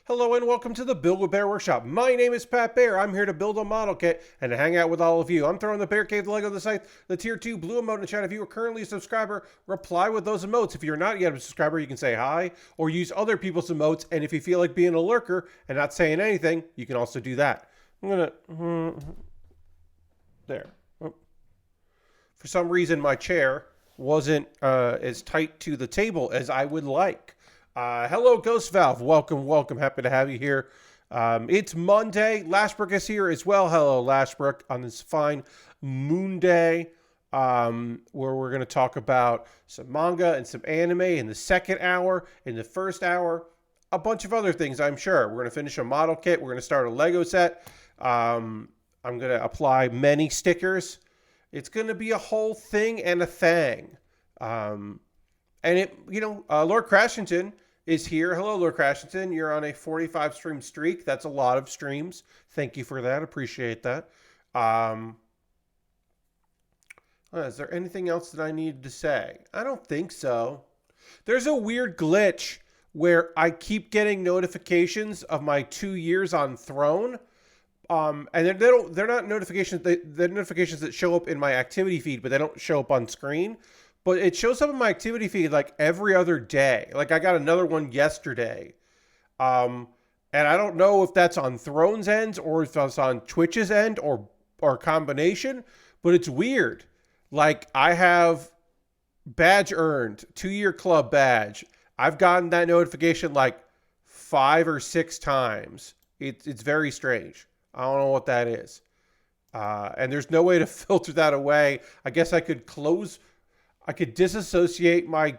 Hello and welcome to the Build with Bear Workshop. My name is Pat Bear. I'm here to build a model kit and to hang out with all of you. I'm throwing the Bear Cave, the Lego, the Scythe, the Tier 2 blue emote in the chat. If you are currently a subscriber, reply with those emotes. If you're not yet a subscriber, you can say hi or use other people's emotes. And if you feel like being a lurker and not saying anything, you can also do that. I'm going to... There. For some reason, my chair wasn't as tight to the table as I would like. Hello, Ghost Valve. Welcome. Happy to have you here. It's Monday. Lashbrook is here as well. Hello, Lashbrook, on this fine moon day, where we're going to talk about some manga and some anime in the second hour. In the first hour, a bunch of other things, I'm sure. We're going to finish a model kit. We're going to start a Lego set. I'm going to apply many stickers. It's going to be a whole thing and a thing. Lord Crashington is here. Hello, Lord Crashington. You're on a 45 stream streak. That's a lot of streams. Thank you for that. Appreciate that. Is there anything else that I need to say? I don't think so. There's a weird glitch where I keep getting notifications of my 2 years on Throne. And they're not notifications. They're notifications that show up in my activity feed, but they don't show up on screen. But it shows up in my activity feed like every other day. Like I got another one yesterday. And I don't know if that's on Throne's end or if that's on Twitch's end or a combination, but it's weird. Like I have badge earned, 2-year club badge. I've gotten that notification like 5 or 6 times. It's very strange. I don't know what that is. And there's no way to filter that away. I guess I could disassociate my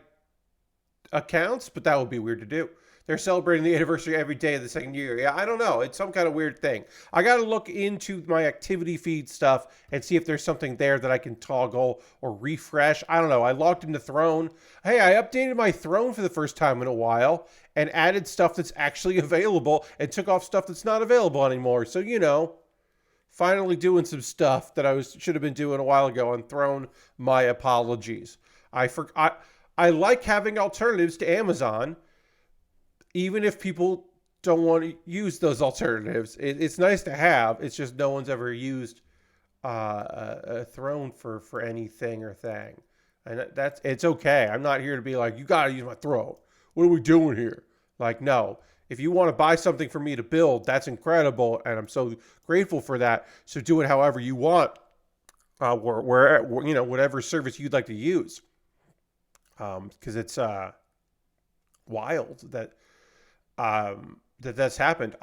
accounts, but that would be weird to do. They're celebrating the anniversary every day of the second year. Yeah, I don't know. It's some kind of weird thing. I got to look into my activity feed stuff and see if there's something there that I can toggle or refresh. I don't know. I logged into Throne. Hey, I updated my Throne for the first time in a while and added stuff that's actually available and took off stuff that's not available anymore. So, finally doing some stuff that I should have been doing a while ago on Throne. My apologies. I like having alternatives to Amazon, even if people don't want to use those alternatives. It's nice to have. It's just no one's ever used a Throne for anything or thing. And it's okay. I'm not here to be like, you got to use my Throne. What are we doing here? Like, no. If you want to buy something for me to build, that's incredible, and I'm so grateful for that. So do it however you want, whatever service you'd like to use. Because it's wild that that's happened.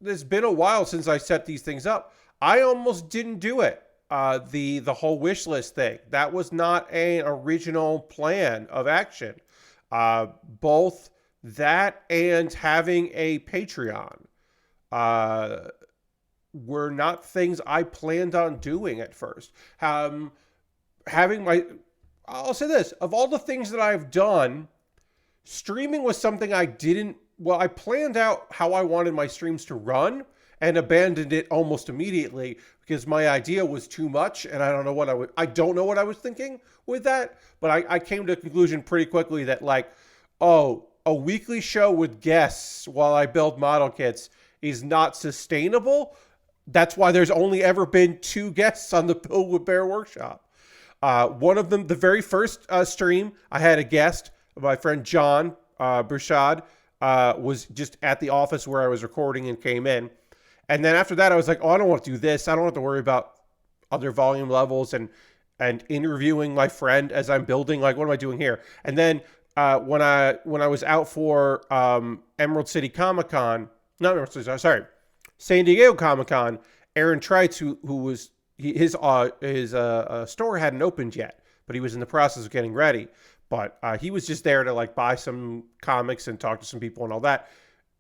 It's been a while since I set these things up. I almost didn't do it. The whole wish list thing, that was not an original plan of action. Both that and having a Patreon were not things I planned on doing at first. I'll say this, of all the things that I've done, streaming was something I planned out how I wanted my streams to run and abandoned it almost immediately because my idea was too much and I don't know what I was thinking with that, but I came to a conclusion pretty quickly that a weekly show with guests while I build model kits is not sustainable. That's why there's only ever been 2 guests on the Build with Bear Workshop. One of them, the very first stream, I had a guest, my friend John Burchard, was just at the office where I was recording and came in. And then after that, I was like, I don't want to do this. I don't have to worry about other volume levels and interviewing my friend as I'm building. Like, what am I doing here? And then when I was out for Emerald City Comic Con, not Emerald City, sorry, San Diego Comic Con, Aaron Trites, his store hadn't opened yet, but he was in the process of getting ready. But he was just there to buy some comics and talk to some people and all that.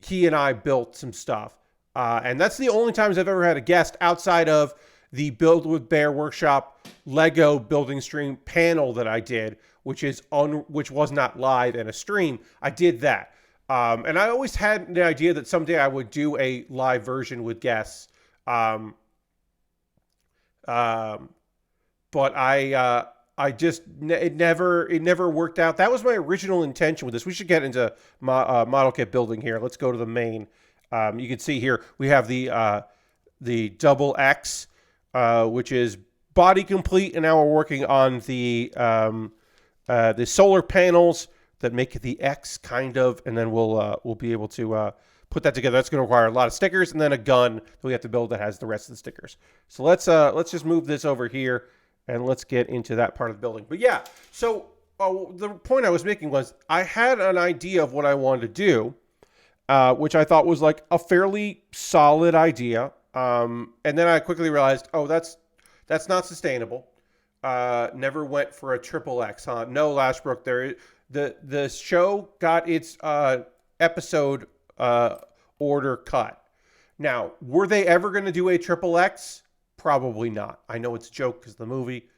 He and I built some stuff, and that's the only times I've ever had a guest outside of the Build with Bear Workshop Lego building stream panel that I did, which was not live in a stream. I did that. And I always had the idea that someday I would do a live version with guests. But I it never worked out. That was my original intention with this. We should get into model kit building here. Let's go to the main. You can see here we have the double X, which is body complete, and now we're working on the solar panels that make the X kind of, and then we'll be able to put that together. That's going to require a lot of stickers, and then a gun that we have to build that has the rest of the stickers. So let's just move this over here, and let's get into that part of the building. But yeah, so the point I was making was I had an idea of what I wanted to do, which I thought was like a fairly solid idea. And then I quickly realized, oh, that's not sustainable. Never went for a triple X, huh? No, Lashbrook, the show got its episode order cut. Now, were they ever going to do a triple X? Probably not. I know it's a joke because of the movie,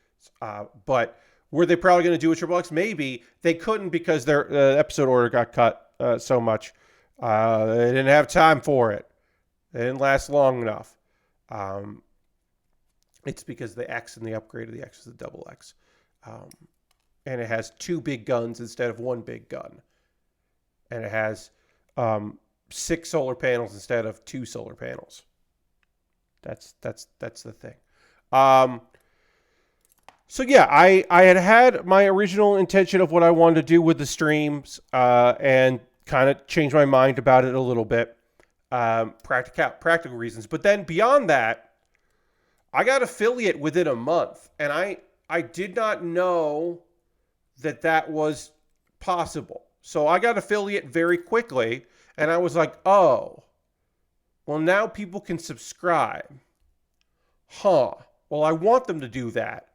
but were they probably going to do a triple X? Maybe. They couldn't because their episode order got cut so much. They didn't have time for it. They didn't last long enough. It's because the X and the upgrade of the X is a double X. And it has 2 big guns instead of 1 big gun. And it has 6 solar panels instead of 2 solar panels. That's the thing. So yeah, I had my original intention of what I wanted to do with the streams, and kind of changed my mind about it a little bit. Practical reasons. But then beyond that, I got affiliate within a month, and I did not know that was possible. So I got affiliate very quickly, and I was like, oh, well, now people can subscribe. Huh. Well, I want them to do that.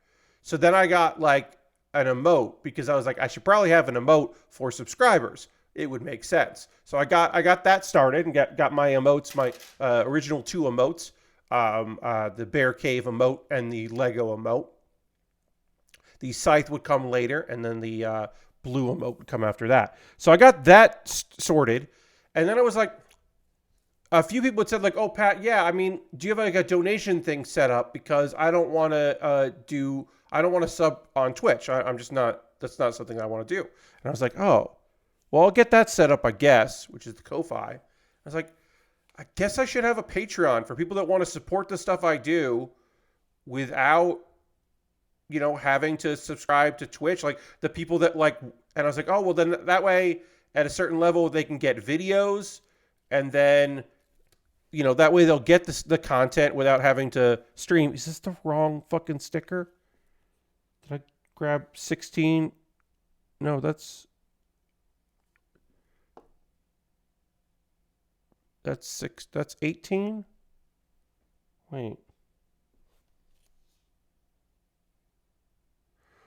So then I got like an emote, because I was like, I should probably have an emote for subscribers. It would make sense. So I got that started and got my emotes, my original 2 emotes, the Bear Cave emote and the Lego emote. The Scythe would come later, and then the blue emote would come after that. So I got that sorted, and then I was like, a few people had said like, oh, Pat, yeah, I mean, do you have like a donation thing set up? Because I don't want to sub on Twitch. That's not something I want to do. And I was like, oh, well, I'll get that set up, I guess, which is the Ko-Fi. I was like, I guess I should have a Patreon for people that want to support the stuff I do without, having to subscribe to Twitch. Like the people that like, and I was like, oh, well, then that way at a certain level they can get videos, and then, that way they'll get the content without having to stream. Is this the wrong fucking sticker? Did I grab 16? No, that's 6. That's 18. Wait.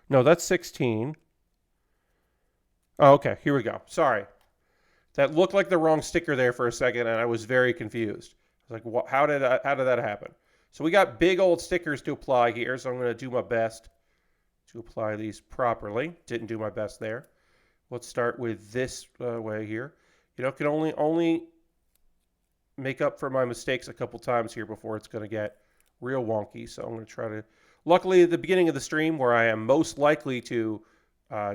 No, that's 16. Oh, okay. Here we go. Sorry. That looked like the wrong sticker there for a second, and I was very confused. I was like, how did that happen? So we got big old stickers to apply here, so I'm going to do my best to apply these properly. Didn't do my best there. Let's start with this way here. Can only make up for my mistakes a couple times here before it's going to get real wonky. So I'm going to try to, luckily at the beginning of the stream where I am most likely to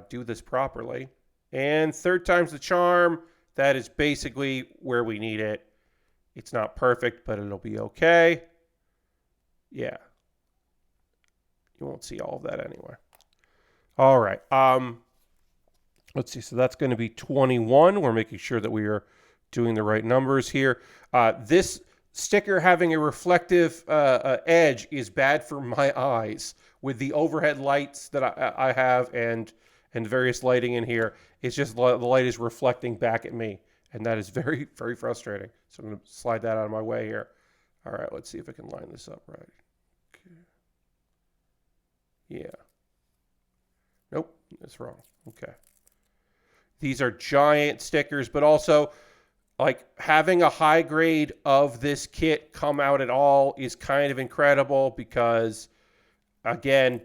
do this properly. And 3rd time's the charm. That is basically where we need it. It's not perfect, but it'll be okay. Yeah. You won't see all of that anyway. All right. Let's see. So that's going to be 21. We're making sure that we are doing the right numbers here. This sticker having a reflective edge is bad for my eyes with the overhead lights that I have and various lighting in here. It's just the light is reflecting back at me, and that is very, very frustrating. So I'm going to slide that out of my way here. All right, let's see if I can line this up right. Okay. Yeah. Nope, that's wrong. Okay. These are giant stickers, but also like having a high grade of this kit come out at all is kind of incredible because, again,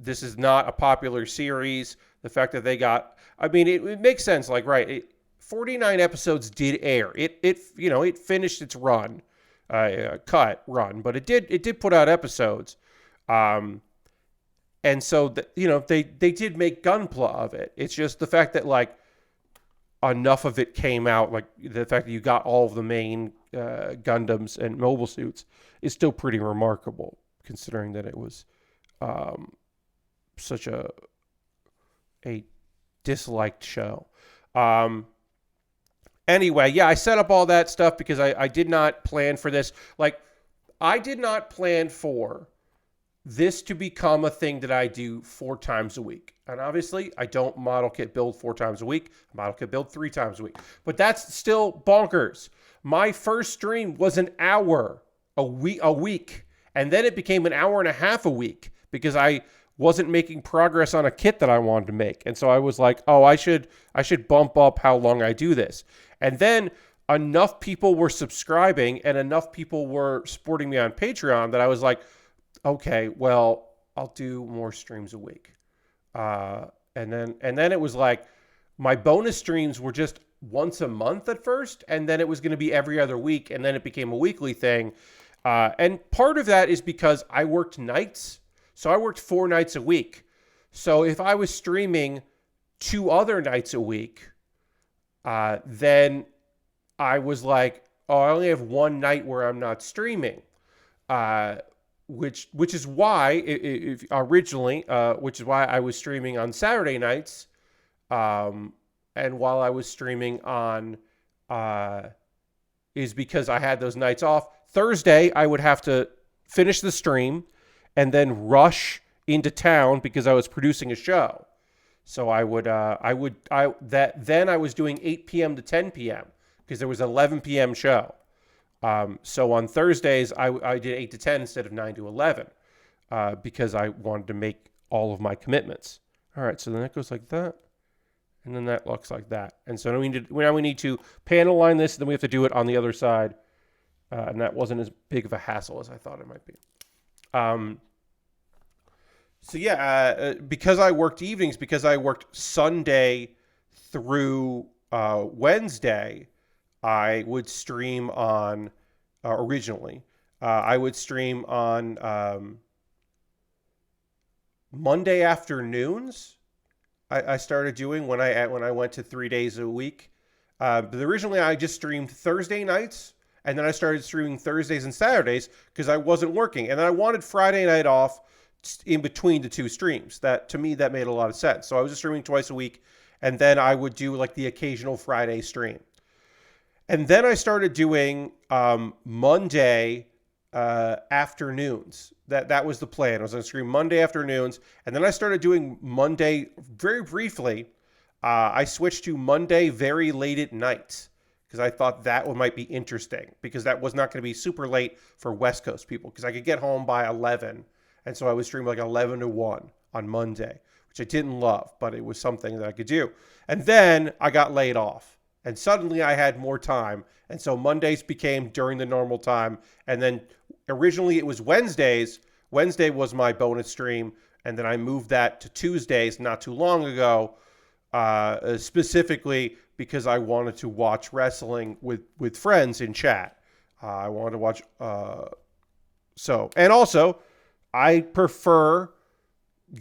this is not a popular series. The fact that they got, I mean, it makes sense. Like, right, 49 episodes did air. It finished its run, run, but it did put out episodes. And so, they did make Gunpla of it. It's just the fact that, like, enough of it came out, like the fact that you got all of the main Gundams and mobile suits is still pretty remarkable, considering that it was such a disliked show. Anyway, yeah, I set up all that stuff because I did not plan for this. Like, I did not plan for this to become a thing that I do 4 times a week. And obviously, I don't model kit build 4 times a week. I model kit build 3 times a week. But that's still bonkers. My first stream was an hour a week. And then it became an hour and a half a week because I wasn't making progress on a kit that I wanted to make. And so I was like, oh, I should bump up how long I do this. And then enough people were subscribing and enough people were supporting me on Patreon that I was like, okay, well, I'll do more streams a week. And then it was like my bonus streams were just once a month at first, and then it was going to be every other week, and then it became a weekly thing. And part of that is because I worked nights. So I worked 4 nights a week. So if I was streaming 2 other nights a week, then I was like, oh, I only have 1 night where I'm not streaming. Which is why which is why I was streaming on Saturday nights, and while I was streaming on, is because I had those nights off. Thursday I would have to finish the stream and then rush into town because I was producing a show. So I was doing 8 p.m. to 10 p.m. because there was an 11 p.m. show. So on Thursdays, I did 8 to 10 instead of 9 to 11 because I wanted to make all of my commitments. All right, so then that goes like that, and then that looks like that. And so now we need to panel line this, and then we have to do it on the other side, and that wasn't as big of a hassle as I thought it might be. So yeah, because I worked evenings, because I worked Sunday through Wednesday, I would stream on, originally, I would stream on Monday afternoons. I started doing when I went to 3 days a week. But originally I just streamed Thursday nights, and then I started streaming Thursdays and Saturdays because I wasn't working. And then I wanted Friday night off in between the 2 streams. That, to me, that made a lot of sense. So I was just streaming twice a week, and then I would do like the occasional Friday stream. And then I started doing Monday afternoons. That was the plan. I was going to stream Monday afternoons. And then I started doing Monday very briefly. I switched to Monday very late at night because I thought that one might be interesting because that was not going to be super late for West Coast people because I could get home by 11. And so I would stream like 11 to 1 on Monday, which I didn't love, but it was something that I could do. And then I got laid off. And suddenly I had more time. And so Mondays became during the normal time. And then originally it was Wednesdays. Wednesday was my bonus stream. And then I moved that to Tuesdays not too long ago, specifically because I wanted to watch wrestling with friends in chat. I wanted to watch. And also, I prefer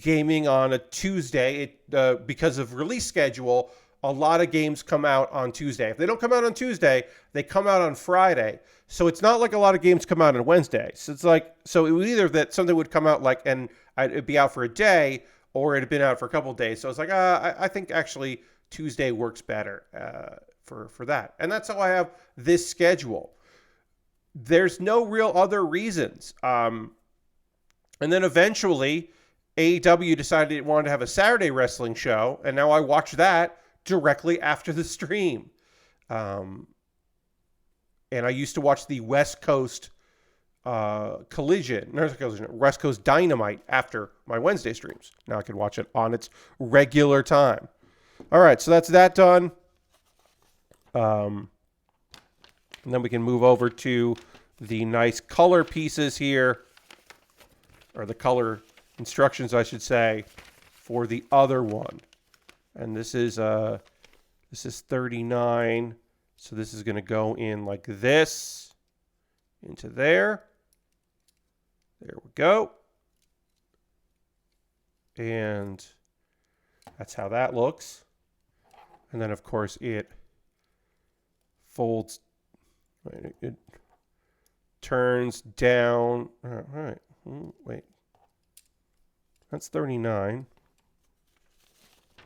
gaming on a Tuesday because of release schedule. A lot of games come out on Tuesday. If they don't come out on Tuesday, they come out on Friday. So it's not like a lot of games come out on Wednesday. So it's like, so it was either that something would come out and it'd be out for a day, or it'd been out for a couple of days. So it's like, I think actually Tuesday works better for that. And that's how I have this schedule. There's no real other reasons. And then eventually AEW decided it wanted to have a Saturday wrestling show. And now I watch that directly after the stream. And I used to watch the West Coast West Coast Dynamite after my Wednesday streams. Now I can watch it on its regular time. All right, so that's that done. And then we can move over to the nice color pieces here, or the color instructions, I should say, for the other one. And this is 39. So this is going to go in like this into there. There we go. And that's how that looks. And then, of course, it folds. It turns down. All right. Wait. That's 39.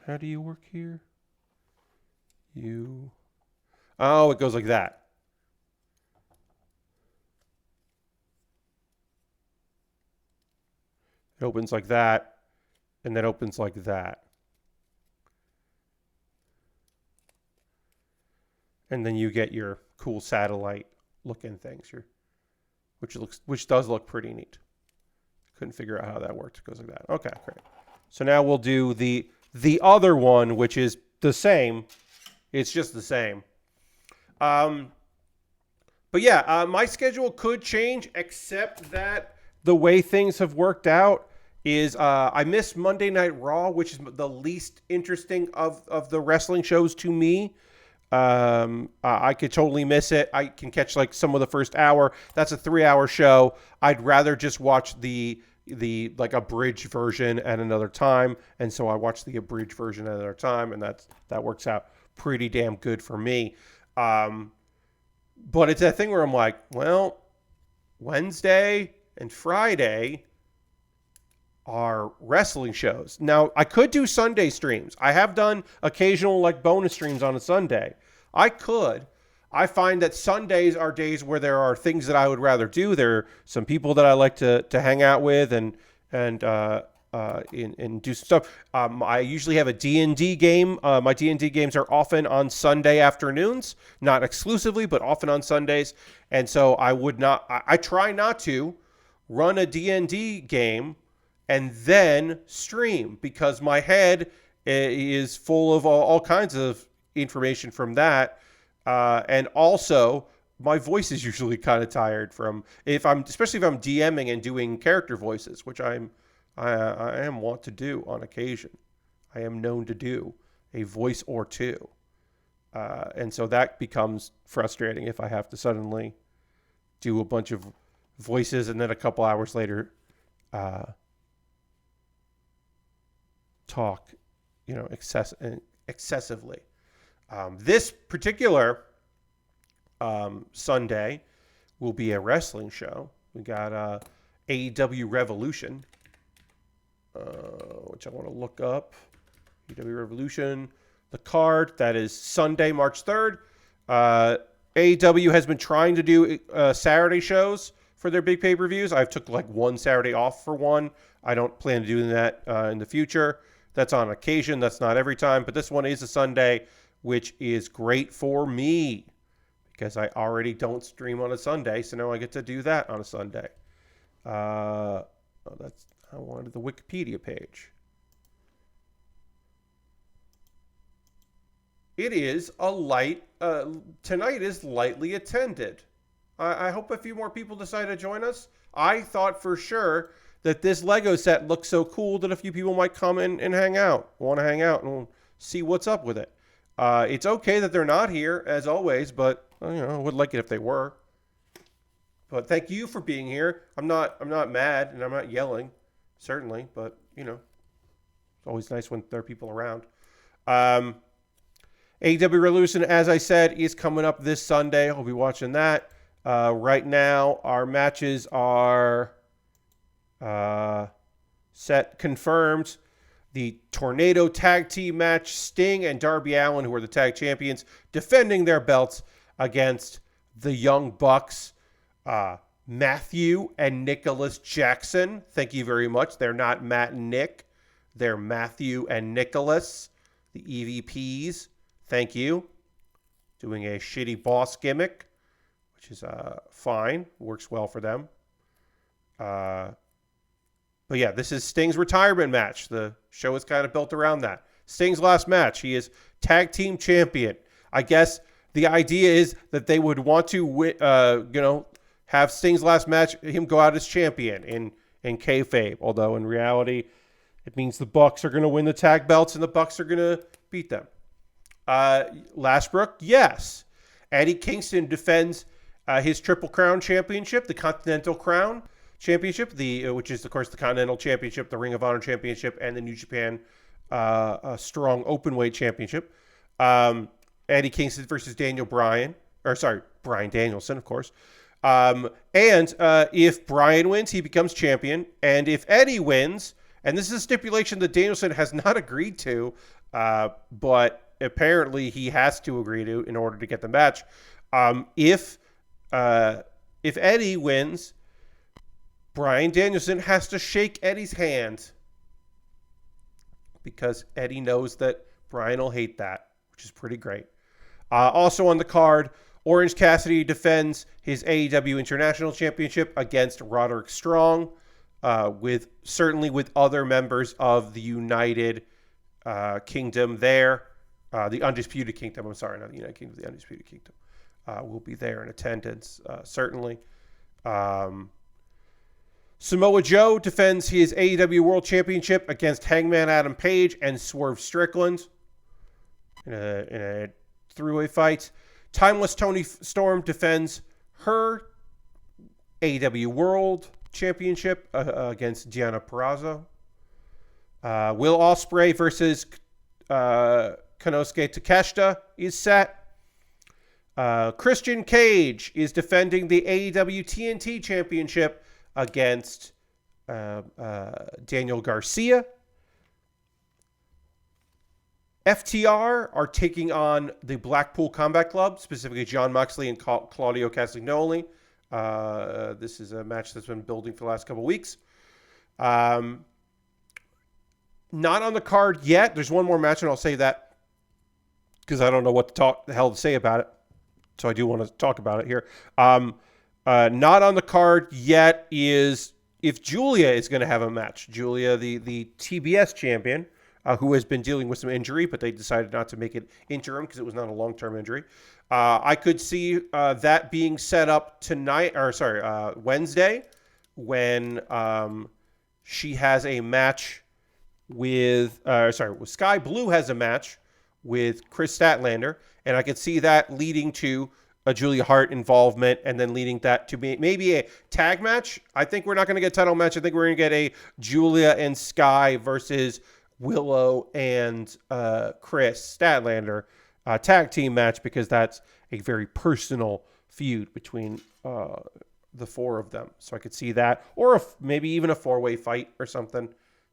How do you work here? Oh, it goes like that. It opens like that, and then opens like that. And then you get your cool satellite looking things, which does look pretty neat. Couldn't figure out how that worked. It goes like that. Okay, great. So now we'll do the other one, which is the same. It's just the same. But yeah, my schedule could change, except that the way things have worked out is I miss Monday Night Raw, which is the least interesting of the wrestling shows to me. I could totally miss it. I can catch like some of the first hour. That's a 3-hour show. I'd rather just watch the like abridged version at another time, and so I watch the abridged version at another time, and that works out pretty damn good for me. But it's that thing where I'm like, well, Wednesday and Friday are wrestling shows. Now, I could do Sunday streams. I have done occasional like bonus streams on a Sunday. I could. I find that Sundays are days where there are things that I would rather do. There are some people that I like to hang out with and do stuff. I usually have a D&D game. My D&D games are often on Sunday afternoons, not exclusively, but often on Sundays. And so I try not to run a D&D game and then stream, because my head is full of all kinds of information from that. And also my voice is usually kind of tired from especially if I'm DMing and doing character voices, which I am wont to do on occasion. I am known to do a voice or two. And so that becomes frustrating if I have to suddenly do a bunch of voices and then a couple hours later talk, excessively. This particular Sunday will be a wrestling show. We got AEW Revolution, which I want to look up. AEW Revolution, the card, that is Sunday, March 3rd. AEW has been trying to do Saturday shows for their big pay-per-views. I've took like one Saturday off for one. I don't plan to do that in the future. That's on occasion. That's not every time. But this one is a Sunday, which is great for me because I already don't stream on a Sunday. So now I get to do that on a Sunday. I wanted the Wikipedia page. It is tonight is lightly attended. I hope a few more people decide to join us. I thought for sure that this Lego set looks so cool that a few people might come in and want to hang out and see what's up with it. It's okay that they're not here, as always, but I would like it if they were. But thank you for being here. I'm not mad and I'm not yelling, certainly, but it's always nice when there are people around. AEW Revolution, as I said, is coming up this Sunday. I'll be watching that. Right now, our matches are set, confirmed. The Tornado Tag Team match, Sting and Darby Allin, who are the tag champions, defending their belts against the Young Bucks, Matthew and Nicholas Jackson. Thank you very much. They're not Matt and Nick. They're Matthew and Nicholas, the EVPs. Thank you. Doing a shitty boss gimmick, which is fine. Works well for them. But yeah, this is Sting's retirement match. The show is kind of built around that. Sting's last match. He is tag team champion. I guess the idea is that they would want to, have Sting's last match, him go out as champion in kayfabe. Although in reality, it means the Bucks are going to win the tag belts and the Bucks are going to beat them. Lashbrook, yes. Eddie Kingston defends his Triple Crown championship, the Continental Crown. Championship, which is, of course, the Continental Championship, the Ring of Honor Championship, and the New Japan Strong Openweight Championship. Eddie Kingston versus Daniel Bryan. Or, sorry, Bryan Danielson, of course. And if Bryan wins, he becomes champion. And if Eddie wins, and this is a stipulation that Danielson has not agreed to, but apparently he has to agree to in order to get the match. If Eddie wins, Bryan Danielson has to shake Eddie's hand because Eddie knows that Bryan will hate that, which is pretty great. Also on the card, Orange Cassidy defends his AEW International Championship against Roderick Strong, with other members of the United Kingdom there. The Undisputed Kingdom, I'm sorry, not the United Kingdom, the Undisputed Kingdom will be there in attendance, certainly. Samoa Joe defends his AEW World Championship against Hangman Adam Page and Swerve Strickland in a three-way fight. Timeless Toni Storm defends her AEW World Championship against Deonna Purrazzo. Will Ospreay versus Konosuke Takeshita is set. Christian Cage is defending the AEW TNT Championship against Daniel Garcia. FTR are taking on the Blackpool Combat Club, specifically Jon Moxley and Claudio Castagnoli. This is a match that's been building for the last couple of weeks. Not on the card yet. There's one more match, and I'll say that because I don't know what the hell to say about it. So I do want to talk about it here. Not on the card yet is if Julia is going to have a match. Julia, the TBS champion, who has been dealing with some injury, but they decided not to make it interim because it was not a long-term injury. I could see that being set up Wednesday, when she has a match with Sky Blue has a match with Chris Statlander, and I could see that leading to a Julia Hart involvement, and then leading that to maybe a tag match. I think we're not going to get a title match. I think we're going to get a Julia and Sky versus Willow and Chris Statlander tag team match, because that's a very personal feud between the four of them. So I could see that, or maybe even a four-way fight or something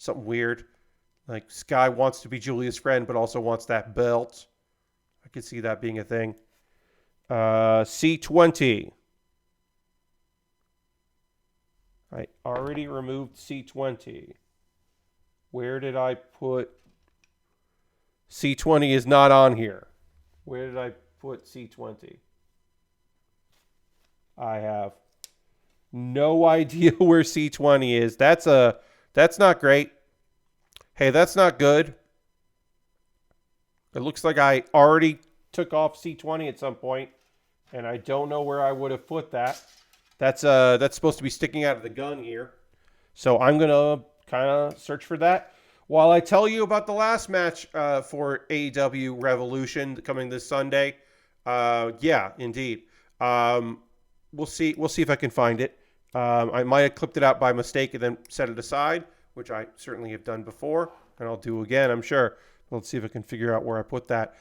weird. Like Sky wants to be Julia's friend, but also wants that belt. I could see that being a thing. C20. I already removed C20. Where did I put... C20 is not on here. Where did I put C20? I have no idea where C20 is. That's not great. Hey, that's not good. It looks like I already took off C20 at some point, and I don't know where I would have put that. That's supposed to be sticking out of the gun here. So I'm going to kind of search for that while I tell you about the last match for AEW Revolution coming this Sunday. Yeah, indeed. We'll see if I can find it. I might have clipped it out by mistake and then set it aside, which I certainly have done before, and I'll do again, I'm sure. Let's see if I can figure out where I put that.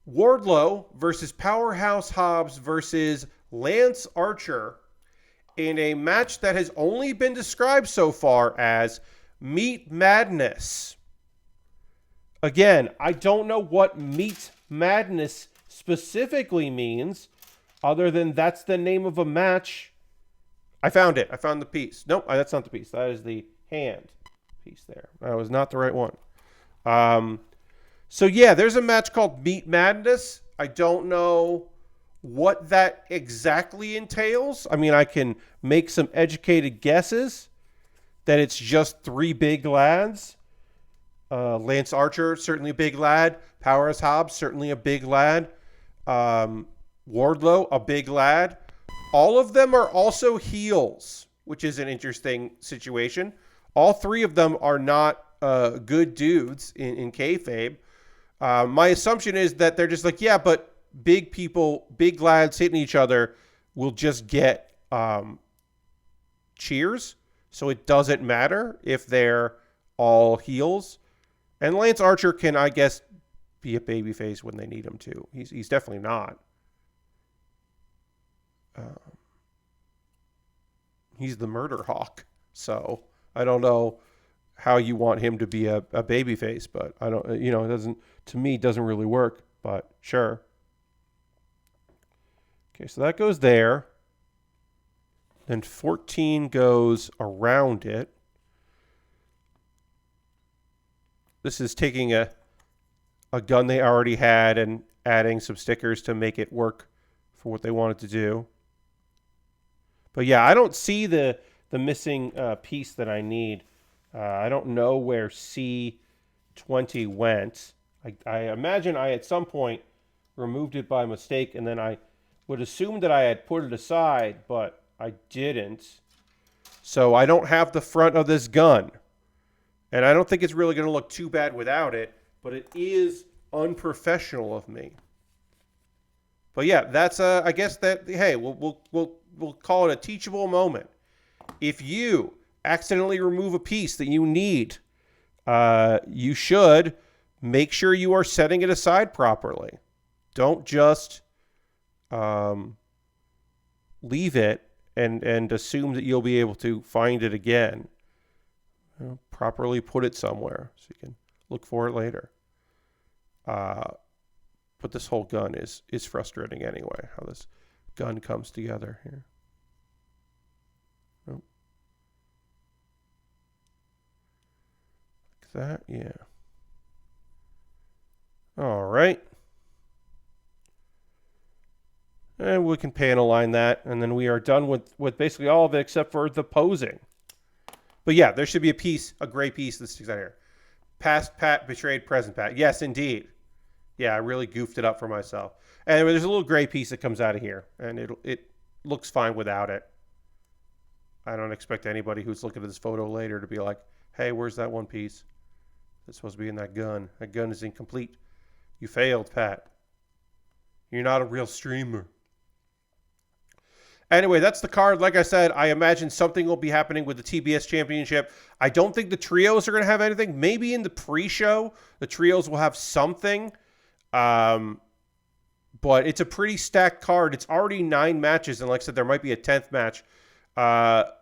Wardlow versus Powerhouse Hobbs versus Lance Archer in a match that has only been described so far as Meat Madness. Again, I don't know what Meat Madness specifically means, other than that's the name of a match. I found it. I found the piece. Nope, that's not the piece. That is the hand piece there. That was not the right one. So yeah, there's a match called Meat Madness. I don't know what that exactly entails. I mean, I can make some educated guesses that it's just three big lads. Lance Archer, certainly a big lad. Powerhouse Hobbs, certainly a big lad. Wardlow, a big lad. All of them are also heels, which is an interesting situation. All three of them are not good dudes in kayfabe. My assumption is that they're just like, yeah, but big people, big lads hitting each other, will just get cheers. So it doesn't matter if they're all heels. And Lance Archer can, I guess, be a babyface when they need him to. He's definitely not. He's the murder hawk. So I don't know how you want him to be a babyface, but I don't, it doesn't, to me, it doesn't really work, but sure. Okay, so that goes there. Then 14 goes around it. This is taking a gun they already had and adding some stickers to make it work for what they wanted to do. But yeah, I don't see the missing piece that I need. I don't know where C20 went. I imagine I at some point removed it by mistake, and then I would assume that I had put it aside, but I didn't. So I don't have the front of this gun. And I don't think it's really going to look too bad without it, but it is unprofessional of me. But yeah, that's I guess that, hey, we'll call it a teachable moment. If you accidentally remove a piece that you need, you should make sure you are setting it aside properly. Don't just leave it and assume that you'll be able to find it again. Properly put it somewhere so you can look for it later. But this whole gun is frustrating anyway, how this gun comes together here. Nope. Like that, yeah. All right. And we can panel line that, and then we are done with basically all of it except for the posing. But yeah, there should be a gray piece that sticks out here. Past Pat betrayed present Pat. Yes, indeed. Yeah, I really goofed it up for myself. And there's a little gray piece that comes out of here, and it looks fine without it. I don't expect anybody who's looking at this photo later to be like, hey, where's that one piece that's supposed to be in that gun? That gun is incomplete. You failed, Pat. You're not a real streamer. Anyway, that's the card. Like I said, I imagine something will be happening with the TBS Championship. I don't think the trios are going to have anything. Maybe in the pre-show, the trios will have something. But it's a pretty stacked card. It's already 9 matches, and like I said, there might be a 10th match.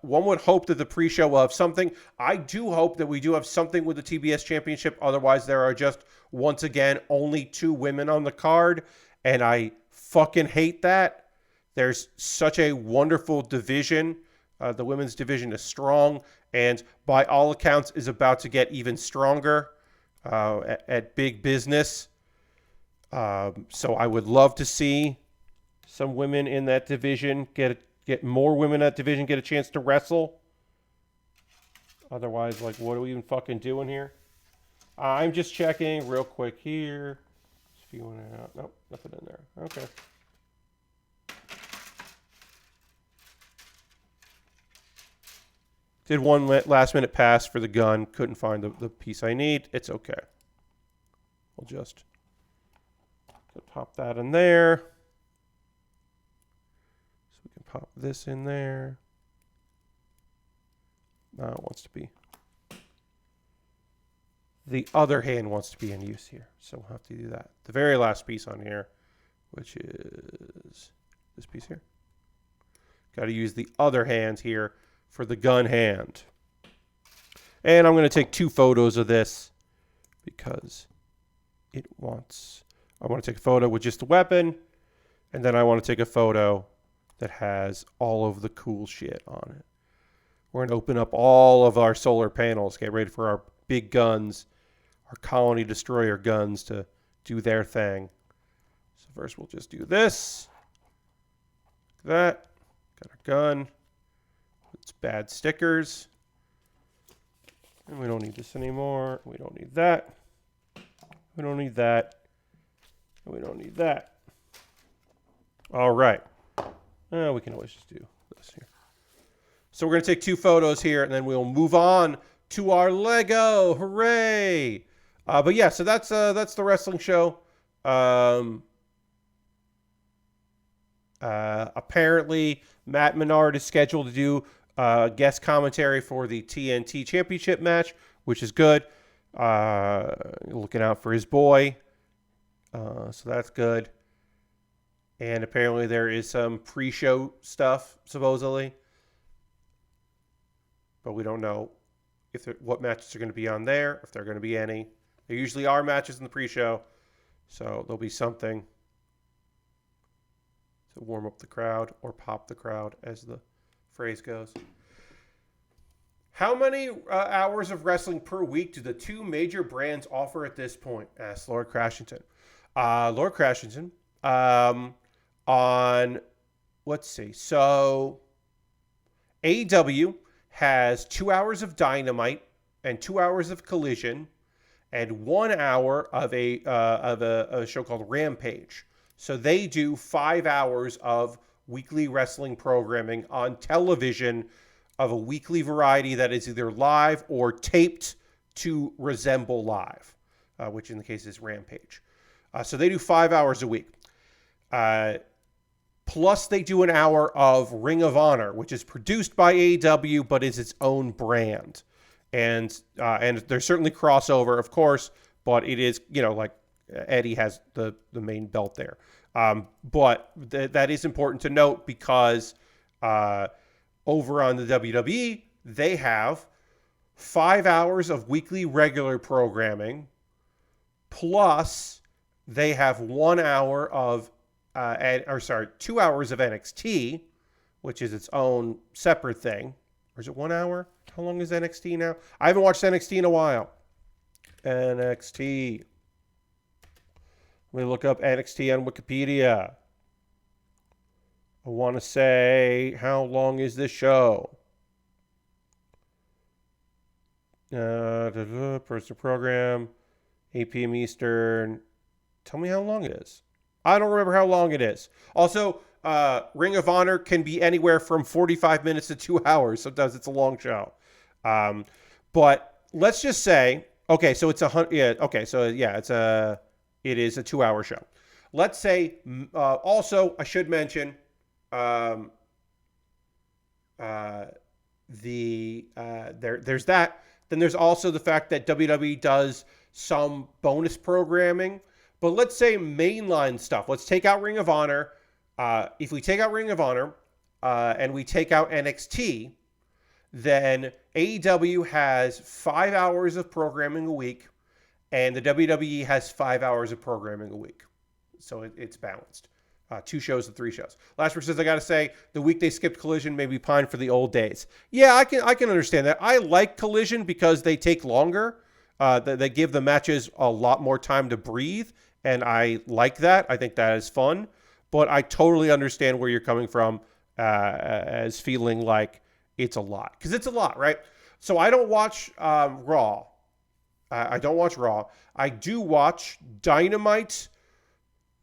One would hope that the pre-show will have something. I do hope that we do have something with the TBS Championship. Otherwise, there are just, once again, only 2 women on the card, and I fucking hate that. There's such a wonderful division. The women's division is strong and by all accounts is about to get even stronger at big business. So I would love to see some women in that division, get more women in that division, get a chance to wrestle. Otherwise, like, what are we even fucking doing here? I'm just checking real quick here. Nope, nothing in there. Okay. Did one last minute pass for the gun. Couldn't find the piece I need. It's okay. We'll just pop that in there. So we can pop this in there. Now it wants to be. The other hand wants to be in use here. So we'll have to do that. The very last piece on here, which is this piece here. Got to use the other hand here for the gun hand. And I'm going to take 2 photos of this because I want to take a photo with just the weapon, and then I want to take a photo that has all of the cool shit on it. We're going to open up all of our solar panels, get ready for our big guns, our colony destroyer guns to do their thing. So first we'll just do this. Like that. Got our gun. It's bad stickers. And we don't need this anymore. We don't need that. We don't need that. And we don't need that. All right. We can always just do this here. So we're going to take 2 photos here, and then we'll move on to our Lego. Hooray! But yeah, so that's the wrestling show. Apparently, Matt Menard is scheduled to do guest commentary for the TNT Championship match, which is good. Looking out for his boy. So that's good. And apparently there is some pre-show stuff, supposedly. But we don't know what matches are going to be on there, if there are going to be any. There usually are matches in the pre-show. So there'll be something to warm up the crowd or pop the crowd, as the phrase goes. How many hours of wrestling per week do the two major brands offer at this point? Asked Lord Crashington. Lord Crashington, on, let's see. So AEW has 2 hours of Dynamite and 2 hours of Collision and 1 hour of a show called Rampage. So they do 5 hours of weekly wrestling programming on television of a weekly variety that is either live or taped to resemble live, which in the case is Rampage. So they do 5 hours a week. Plus they do an hour of Ring of Honor, which is produced by AEW, but is its own brand. And there's certainly crossover, of course, but it is, like Eddie has the main belt there. But that is important to note because over on the WWE, they have 5 hours of weekly regular programming, plus they have 1 hour of 2 hours of NXT, which is its own separate thing. Or is it 1 hour? How long is NXT now? I haven't watched NXT in a while. NXT. Let me look up NXT on Wikipedia. I want to say, how long is this show? Personal program, 8 p.m. Eastern. Tell me how long it is. I don't remember how long it is. Also, Ring of Honor can be anywhere from 45 minutes to 2 hours. Sometimes it's a long show. But let's just say, okay, so it's it is a 2 hour show. Let's say, also, I should mention, there's that. Then there's also the fact that WWE does some bonus programming. But let's say mainline stuff. Let's take out Ring of Honor. If we take out Ring of Honor and we take out NXT, then AEW has 5 hours of programming a week, and the WWE has 5 hours of programming a week. So it's balanced. 2 shows and 3 shows. Last says, I got to say, the week they skipped Collision made me pine for the old days. Yeah, I can understand that. I like Collision because they take longer. They give the matches a lot more time to breathe, and I like that. I think that is fun. But I totally understand where you're coming from as feeling like it's a lot. Because it's a lot, right? So I don't watch Raw. I don't watch Raw. I do watch Dynamite,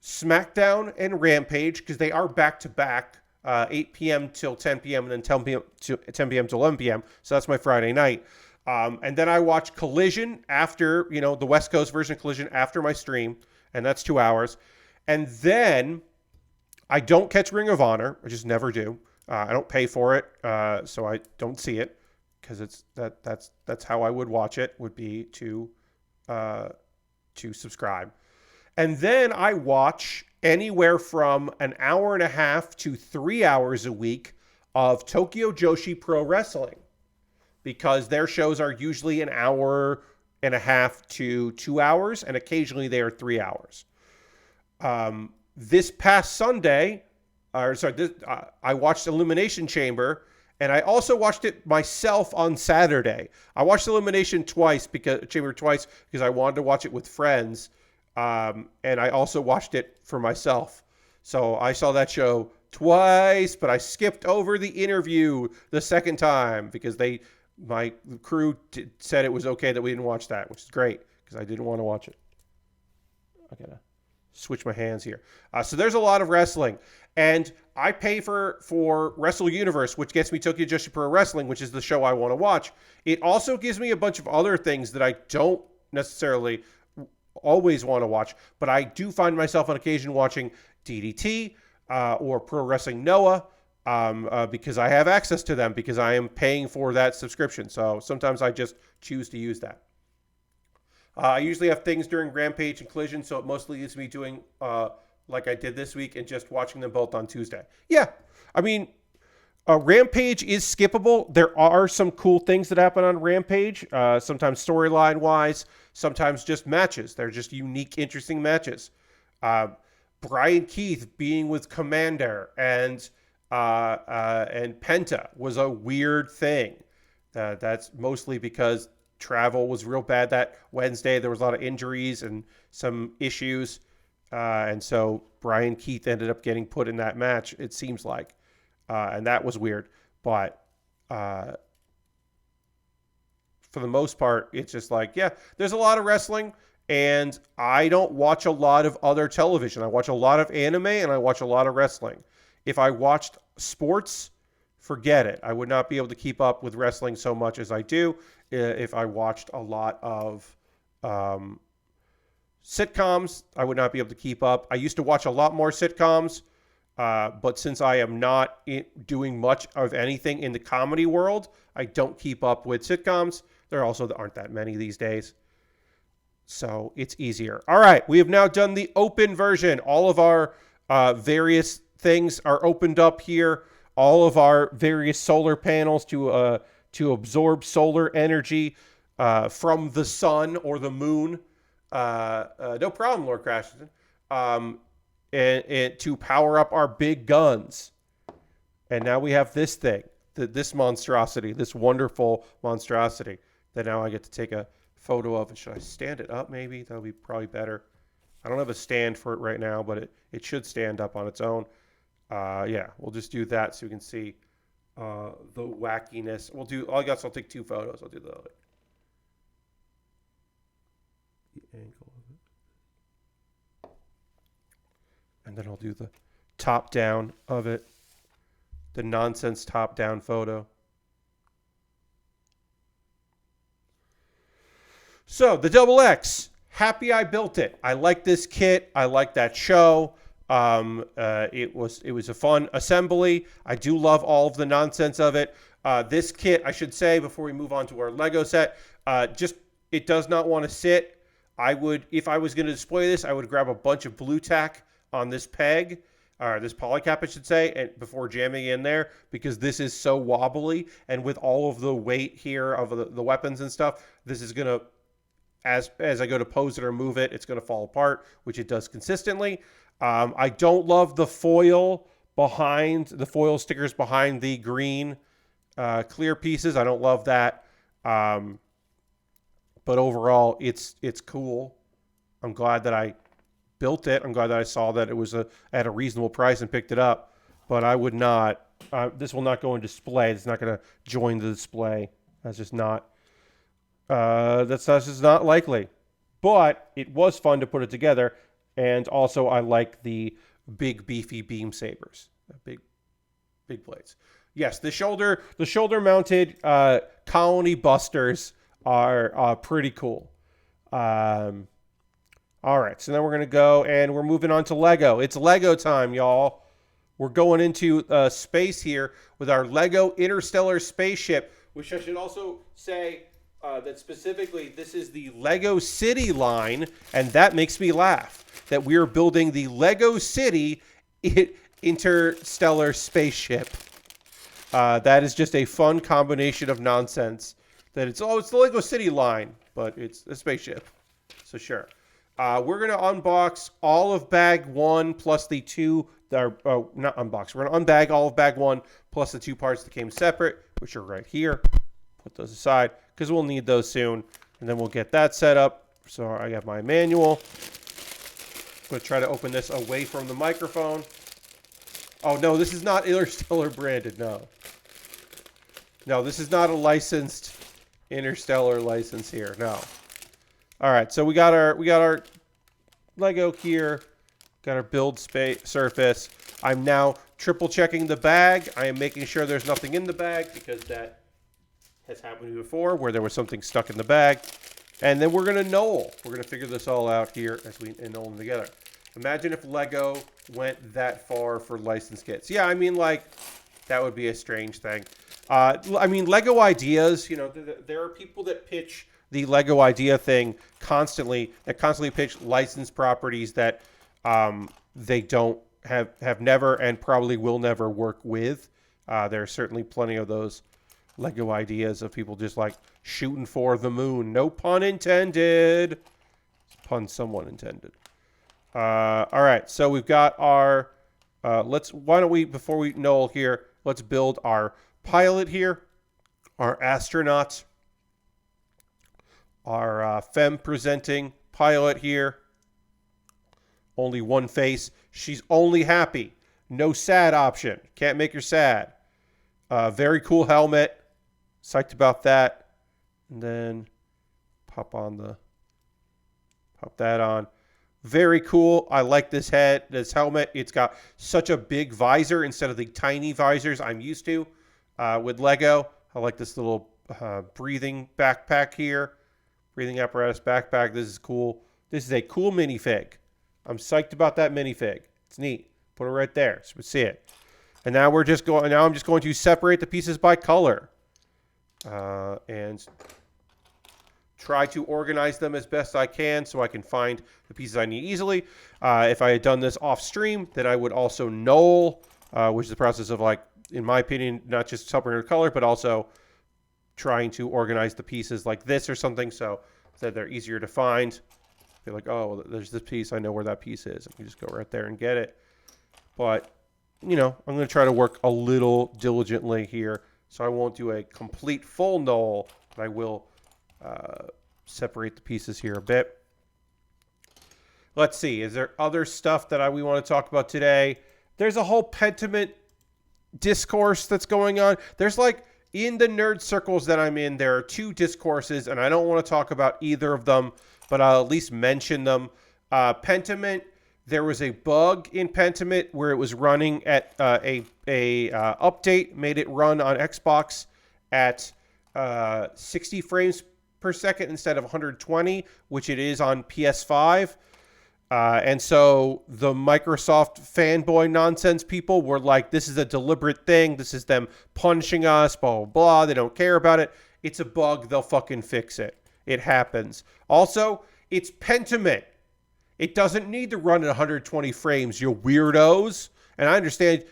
SmackDown, and Rampage because they are back-to-back, 8 p.m. till 10 p.m. and then 10 p.m. till 11 p.m. So that's my Friday night. And then I watch Collision after, the West Coast version of Collision after my stream, and that's 2 hours. And then I don't catch Ring of Honor. I just never do. I don't pay for it, so I don't see it because that's how I would watch it, would be to subscribe. And then I watch anywhere from an hour and a half to 3 hours a week of Tokyo Joshi Pro Wrestling, because their shows are usually an hour and a half to 2 hours, and occasionally they are 3 hours. This past Sunday, I watched Elimination Chamber, and I also watched it myself on Saturday. I watched Elimination Chamber twice because I wanted to watch it with friends, and I also watched it for myself. So I saw that show twice, but I skipped over the interview the second time because my crew said it was okay that we didn't watch that, which is great because I didn't want to watch it. I gotta switch my hands here. So there's a lot of wrestling, and I pay for Wrestle Universe, which gets me Tokyo Joshi Pro Wrestling, which is the show I want to watch. It also gives me a bunch of other things that I don't necessarily always want to watch, but I do find myself on occasion watching DDT, or Pro Wrestling Noah, because I have access to them because I am paying for that subscription. So sometimes I just choose to use that. I usually have things during Rampage and Collision, so it mostly leaves me doing like I did this week and just watching them both on Tuesday. Yeah, I mean, Rampage is skippable. There are some cool things that happen on Rampage, sometimes storyline-wise, sometimes just matches. They're just unique, interesting matches. Brian Keith being with Commander and Penta was a weird thing. That's mostly because travel was real bad that Wednesday. There was a lot of injuries and some issues. And so Brian Keith ended up getting put in that match, it seems like. And that was weird. But for the most part, it's just like, yeah, there's a lot of wrestling. And I don't watch a lot of other television. I watch a lot of anime and I watch a lot of wrestling. If I watched sports, forget it. I would not be able to keep up with wrestling so much as I do if I watched a lot of sitcoms. I would not be able to keep up. I used to watch a lot more sitcoms, but since I am not doing much of anything in the comedy world, I don't keep up with sitcoms. There also aren't that many these days. So it's easier. All right, we have now done the open version. All of our various things are opened up here. All of our various solar panels to absorb solar energy from the sun or the moon. No problem, Lord Crashington. And to power up our big guns. And now we have this thing, this monstrosity, this wonderful monstrosity that now I get to take a photo of. And should I stand it up maybe? That would be probably better. I don't have a stand for it right now, but it should stand up on its own. Yeah, we'll just do that so you can see the wackiness. I guess I'll take two photos. I'll do the angle of it. And then I'll do the top down of it. The nonsense top down photo. So the Double X, happy I built it. I like this kit. I like that show. It was a fun assembly. I do love all of the nonsense of it. This kit, I should say, before we move on to our Lego set, it does not want to sit. If I was going to display this, I would grab a bunch of blue tack on this peg, or this polycap, I should say, and before jamming in there, because this is so wobbly, and with all of the weight here of the weapons and stuff, this is going to, as I go to pose it or move it, it's going to fall apart, which it does consistently. I don't love the foil stickers behind the green clear pieces. I don't love that. But overall, it's cool. I'm glad that I built it. I'm glad that I saw that it was at a reasonable price and picked it up. But I would not. This will not go in display. It's not going to join the display. That's just not. That's just not likely. But it was fun to put it together. And also, I like the big, beefy beam sabers. Big blades. Yes, the shoulder-mounted colony busters are pretty cool. All right, so then we're going to go, and we're moving on to Lego. It's Lego time, y'all. We're going into space here with our Lego Interstellar Spaceship, which I should also say that specifically this is the Lego City line, and that makes me laugh. That we are building the Lego City Interstellar Spaceship. That is just a fun combination of nonsense. That it's the Lego City line, but it's a spaceship. So sure. We're going to unbox all of bag one plus the two that are, not unbox. We're going to unbag all of bag one plus the two parts that came separate, which are right here. Put those aside because we'll need those soon. And then we'll get that set up. So I got my manual. I'm going to try to open this away from the microphone. Oh, no, this is not Interstellar branded, no. No, this is not a licensed Interstellar license here, no. All right, so we got our Lego here. Got our build surface. I'm now triple checking the bag. I am making sure there's nothing in the bag because that has happened before where there was something stuck in the bag. And then we're going to knoll. We're going to figure this all out here as we knoll them together. Imagine if Lego went that far for licensed kits. Yeah, I mean, like, that would be a strange thing. I mean, Lego ideas, you know, there are people that pitch the Lego idea thing constantly, that constantly pitch licensed properties that they don't have never and probably will never work with. There are certainly plenty of those Lego ideas of people just like shooting for the moon. No pun intended. Pun someone intended. All right, so we've got our, why don't we, before we Noel here, let's build our pilot here, our astronaut, our femme presenting pilot here. Only one face. She's only happy. No sad option. Can't make her sad. Very cool helmet. Psyched about that. And then pop that on. Very cool. I like this helmet. It's got such a big visor instead of the tiny visors I'm used to with Lego. I like this little breathing backpack here. Breathing apparatus backpack. This is cool. This is a cool minifig. I'm psyched about that minifig. It's neat. Put it right there so we see it. And now I'm just going to separate the pieces by color. And try to organize them as best I can so I can find the pieces I need easily. If I had done this off stream, then I would also null, which is the process of, like, in my opinion, not just separating color, but also trying to organize the pieces like this or something so that they're easier to find. They're like, oh, there's this piece. I know where that piece is. And you just go right there and get it. But, you know, I'm going to try to work a little diligently here. So I won't do a complete full null, but I will separate the pieces here a bit. Let's see. Is there other stuff that we want to talk about today? There's a whole Pentiment discourse that's going on. There's, like, in the nerd circles that I'm in, there are two discourses, and I don't want to talk about either of them, but I'll at least mention them. Pentiment, there was a bug in Pentiment where it was running at a update, made it run on Xbox at 60 frames per second instead of 120, which it is on PS5. And so the Microsoft fanboy nonsense people were like, this is a deliberate thing. This is them punishing us, blah, blah, blah. They don't care about it. It's a bug. They'll fucking fix it. It happens. Also, it's Pentiment. It doesn't need to run at 120 frames, you weirdos. And I understand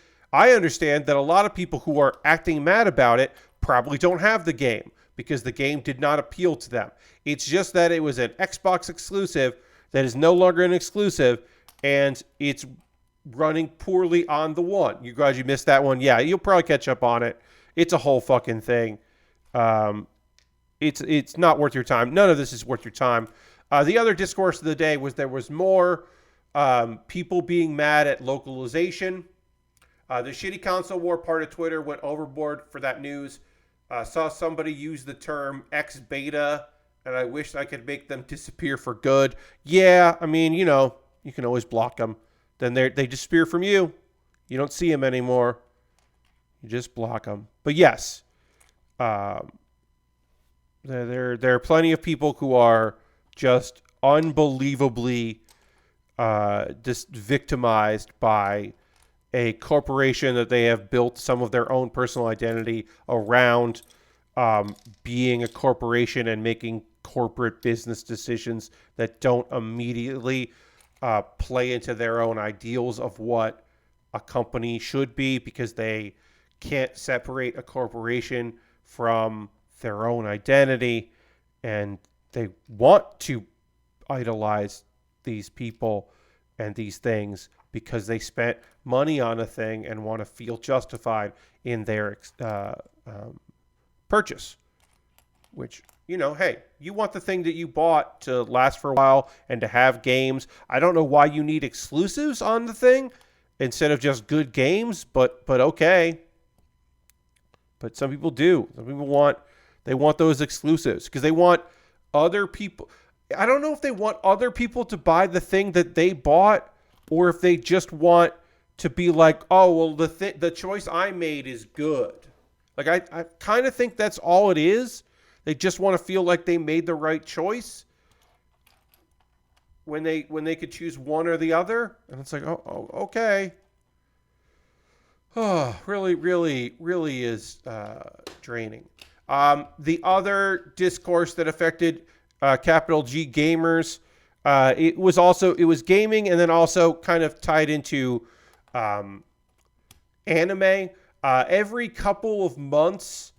that a lot of people who are acting mad about it probably don't have the game because the game did not appeal to them. It's just that it was an Xbox exclusive that is no longer an exclusive, and it's running poorly on the one. You guys, you missed that one? Yeah, you'll probably catch up on it. It's a whole fucking thing. It's not worth your time. None of this is worth your time. The other discourse of the day was there was more people being mad at localization. The Shitty Console War part of Twitter went overboard for that news. Saw somebody use the term ex-beta, and I wish I could make them disappear for good. Yeah, I mean, you know, you can always block them. Then they disappear from you. You don't see them anymore. You just block them. But yes, there are plenty of people who are just unbelievably just victimized by a corporation that they have built some of their own personal identity around being a corporation and making corporate business decisions that don't immediately play into their own ideals of what a company should be, because they can't separate a corporation from their own identity, and they want to idolize these people and these things because they spent money on a thing and want to feel justified in their purchase. Which, you know, hey, you want the thing that you bought to last for a while and to have games. I don't know why you need exclusives on the thing instead of just good games, but okay. But some people do. Some people want those exclusives because they want other people. I don't know if they want other people to buy the thing that they bought, or if they just want to be like, oh, well, the choice I made is good. Like, I kind of think that's all it is. They just want to feel like they made the right choice. when they could choose one or the other, and it's like, okay. Oh, really is draining. The other discourse that affected capital G gamers, it was gaming, and then also kind of tied into anime. Every couple of months,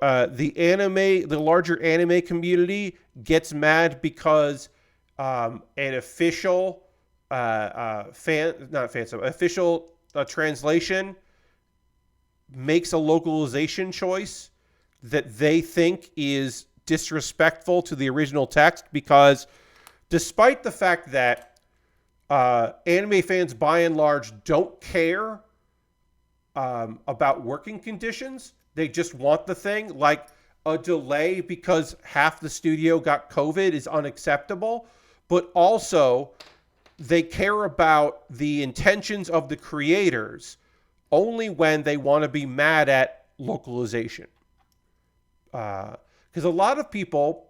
the larger anime community gets mad because an official official translation makes a localization choice that they think is disrespectful to the original text, because despite the fact that anime fans by and large don't care about working conditions, they just want the thing. Like, a delay because half the studio got COVID is unacceptable, but also they care about the intentions of the creators only when they want to be mad at localization. Because a lot of people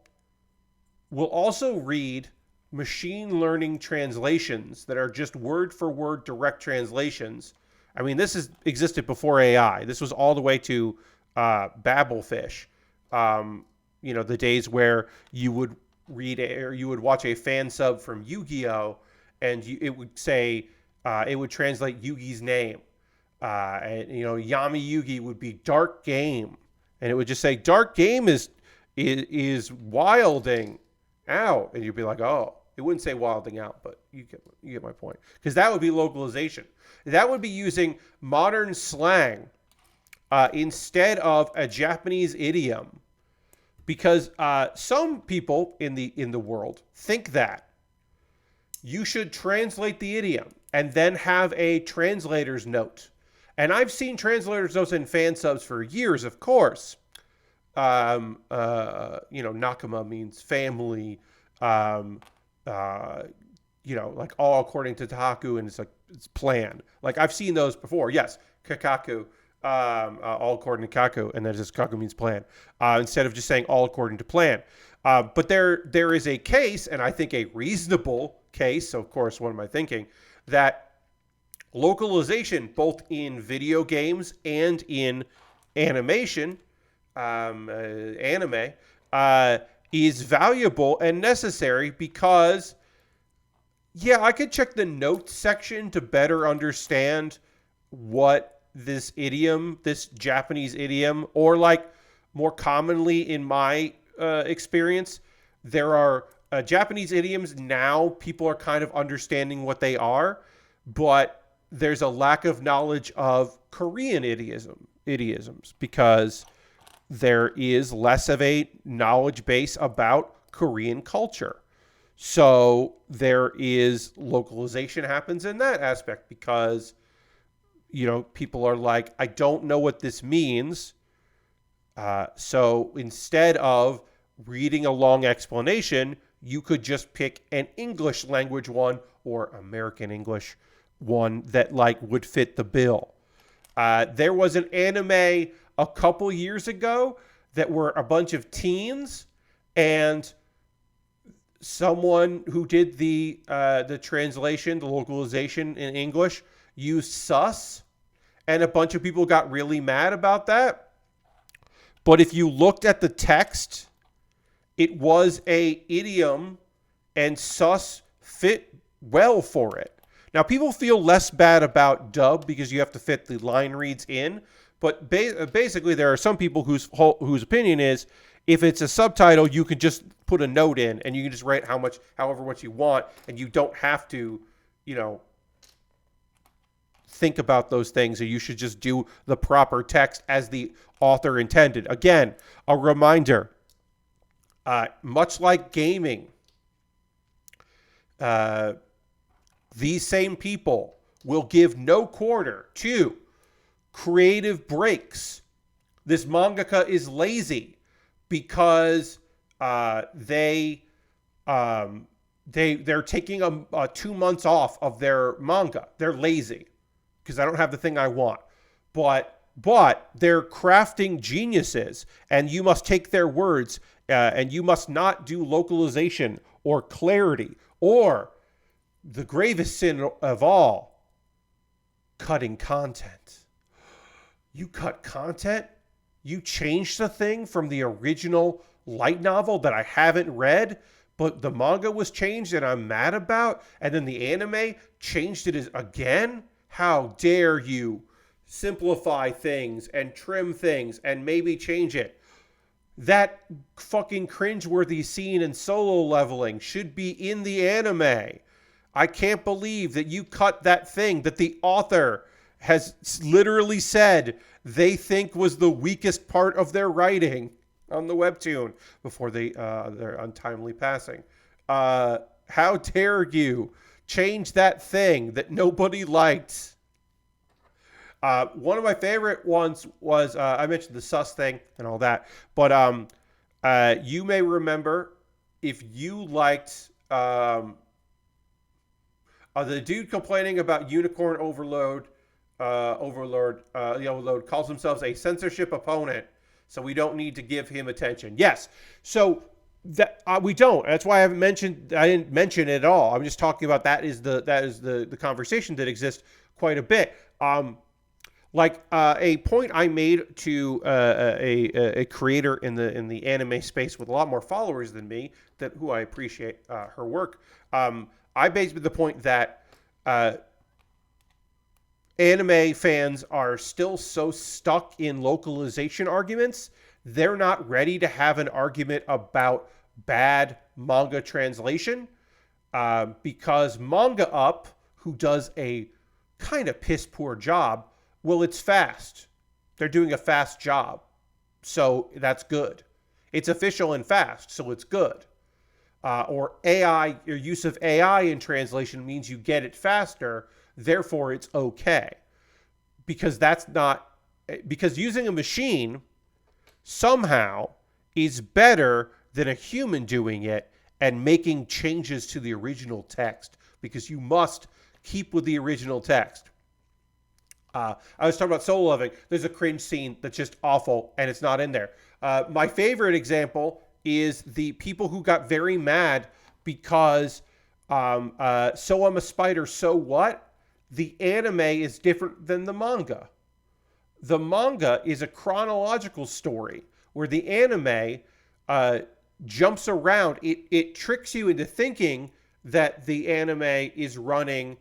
will also read machine learning translations that are just word for word direct translations. I mean, this existed before AI. This was all the way to Babelfish. The days where you would read or you would watch a fan sub from Yu-Gi-Oh! And it would say, it would translate Yugi's name. And Yami Yugi would be Dark Game, and it would just say Dark Game is wilding out, and you'd be like, oh, it wouldn't say wilding out, but you get my point, because that would be localization. That would be using modern slang instead of a Japanese idiom, because some people in the world think that you should translate the idiom and then have a translator's note. And I've seen translators' notes in fan subs for years, of course. Nakama means family. Like all according to Tahaku, and it's planned. Like, I've seen those before. Yes, Kakaku, all according to Kaku, and then just Kaku means plan. Instead of just saying all according to plan. But there is a case, and I think a reasonable case. So of course, what am I thinking? That localization, both in video games and in animation, anime, is valuable and necessary, because, yeah, I could check the notes section to better understand what this Japanese idiom, or like more commonly in my experience, there are Japanese idioms now, people are kind of understanding what they are, but there's a lack of knowledge of Korean idioms, because there is less of a knowledge base about Korean culture. So there is localization happens in that aspect, because, people are like, I don't know what this means. So instead of reading a long explanation, you could just pick an English language one or American English one that would fit the bill. There was an anime a couple years ago that were a bunch of teens, and someone who did the translation, the localization in English, used sus, and a bunch of people got really mad about that. But if you looked at the text, it was a idiom, and sus fit well for it. Now, people feel less bad about dub because you have to fit the line reads in, but basically there are some people whose opinion is, if it's a subtitle, you can just put a note in, and you can just write however much you want, and you don't have to, think about those things, or you should just do the proper text as the author intended. Again, a reminder, much like gaming, these same people will give no quarter to creative breaks. This mangaka is lazy because they're taking 2 months off of their manga. They're lazy because I don't have the thing I want. But they're crafting geniuses, and you must take their words, and you must not do localization or clarity or the gravest sin of all, cutting content. You cut content? You changed the thing from the original light novel that I haven't read, but the manga was changed and I'm mad about, and then the anime changed it again? How dare you simplify things and trim things and maybe change it? That fucking cringeworthy scene in Solo Leveling should be in the anime. I can't believe that you cut that thing that the author has literally said they think was the weakest part of their writing on the webtoon before their untimely passing. How dare you change that thing that nobody liked? One of my favorite ones was, I mentioned the sus thing and all that, but you may remember, if you liked the dude complaining about Unicorn Overload, the Overload calls themselves a censorship opponent, so we don't need to give him attention. Yes, so that we don't. That's why I didn't mention it at all. I'm just talking about that is the conversation that exists quite a bit. A point I made to a creator in the anime space with a lot more followers than me, who I appreciate her work. I made the point that anime fans are still so stuck in localization arguments, they're not ready to have an argument about bad manga translation, because Manga Up, who does a kind of piss poor job, well, it's fast. They're doing a fast job, so that's good. It's official and fast, so it's good. Or AI, your use of AI in translation means you get it faster, therefore it's okay. Because using a machine somehow is better than a human doing it and making changes to the original text, because you must keep with the original text. I was talking about Solo Leveling. There's a cringe scene that's just awful, and it's not in there. My favorite example is the people who got very mad because So I'm a Spider, So What? The anime is different than the manga. The manga is a chronological story where the anime jumps around. It tricks you into thinking that the anime is running...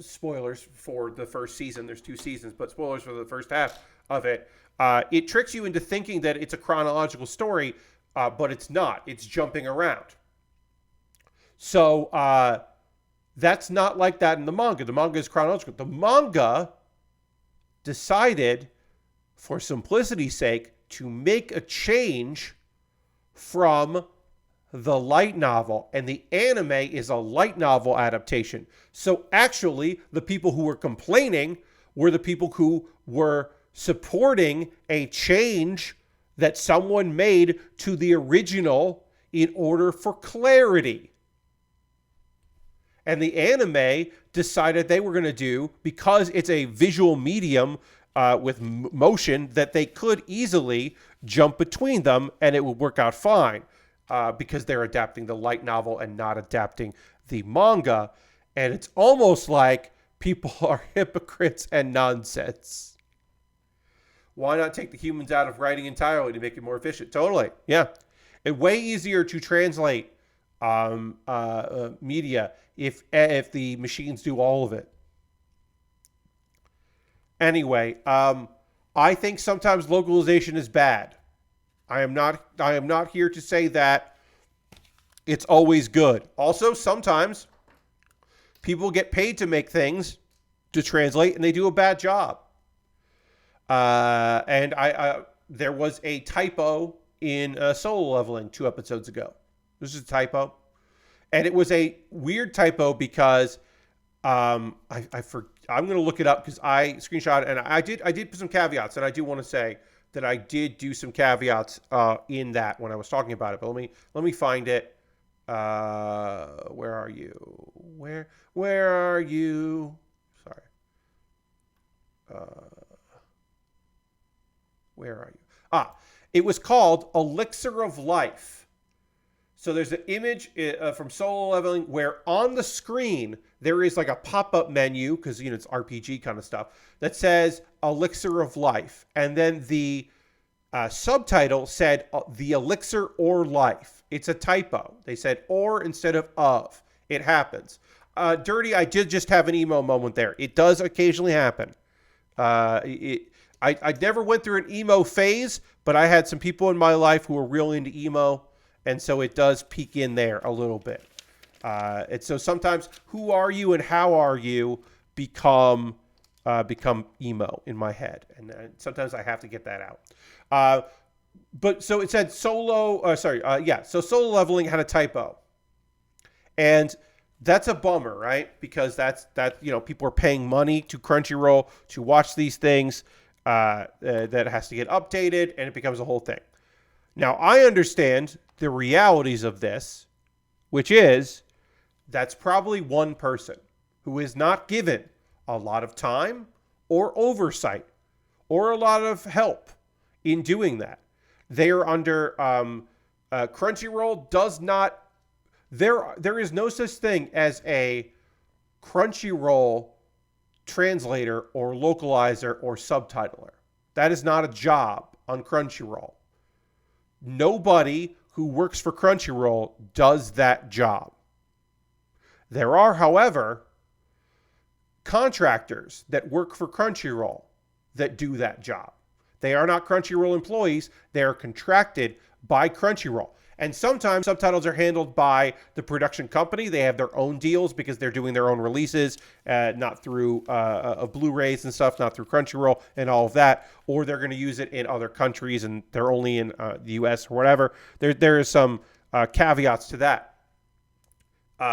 spoilers for the first season. There's 2 seasons, but spoilers for the first half of it. It tricks you into thinking that it's a chronological story, but it's not. It's jumping around. So that's not like that in the manga. The manga is chronological. The manga decided, for simplicity's sake, to make a change from the light novel, and the anime is a light novel adaptation. So actually, the people who were complaining were the people who were supporting a change that someone made to the original in order for clarity. And the anime decided they were going to do, because it's a visual medium with motion, that they could easily jump between them and it would work out fine. Because they're adapting the light novel and not adapting the manga. And it's almost like people are hypocrites and nonsense. Why not take the humans out of writing entirely to make it more efficient? Totally. Yeah. It's way easier to translate media if the machines do all of it. Anyway, I think sometimes localization is bad. I am not here to say that it's always good. Also, sometimes people get paid to make things to translate, and they do a bad job. And there was a typo in Solo Leveling 2 episodes ago. This is a typo, and it was a weird typo because I'm going to look it up because I screenshot it, and I did put some caveats, and I do want to say that I did do some caveats in that when I was talking about it. But let me find it. Where are you? Where are you? Sorry. Where are you? It was called Elixir of Life. So there's an image from Solo Leveling where on the screen there is like a pop-up menu, because it's RPG kind of stuff, that says Elixir of Life, and then the subtitle said the Elixir or Life. It's a typo. They said or instead of. It happens. Dirty, I did just have an emo moment there. It does occasionally happen. I never went through an emo phase, but I had some people in my life who were real into emo, and so it does peek in there a little bit. And so sometimes who are you and how are you become emo in my head, and sometimes I have to get that out. But so it said so Solo Leveling had a typo, and that's a bummer, right? Because people are paying money to Crunchyroll to watch these things. That has to get updated, and it becomes a whole thing. Now, I understand the realities of this, which is that's probably one person who is not given a lot of time or oversight or a lot of help in doing that. They are under Crunchyroll does not. There is no such thing as a Crunchyroll translator or localizer or subtitler. That is not a job on Crunchyroll. Nobody who works for Crunchyroll does that job. There are, however, contractors that work for Crunchyroll that do that job. They are not Crunchyroll employees. They are contracted by Crunchyroll. And sometimes subtitles are handled by the production company. They have their own deals because they're doing their own releases, not through Blu-rays and stuff, not through Crunchyroll and all of that. Or they're going to use it in other countries and they're only in the U.S. or whatever. There is some caveats to that,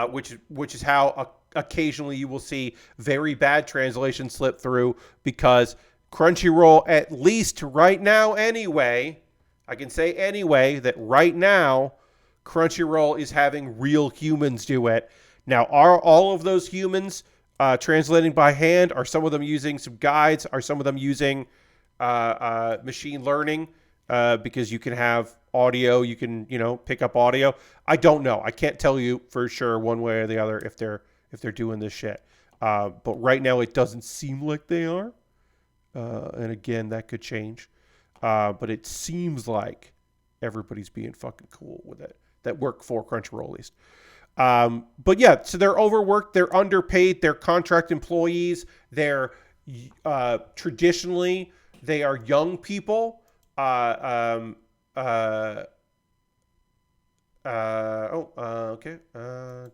which is how occasionally you will see very bad translations slip through, because Crunchyroll, at least right now anyway, I can say anyway that right now, Crunchyroll is having real humans do it. Now, are all of those humans translating by hand? Are some of them using some guides? Are some of them using machine learning? Because you can have audio, you can pick up audio. I don't know. I can't tell you for sure one way or the other if they're doing this shit. But right now, it doesn't seem like they are. And again, that could change. But it seems like everybody's being fucking cool with it that work for Crunchyroll, at least. But yeah, so they're overworked, they're underpaid, they're contract employees, they're traditionally they are young people. Okay.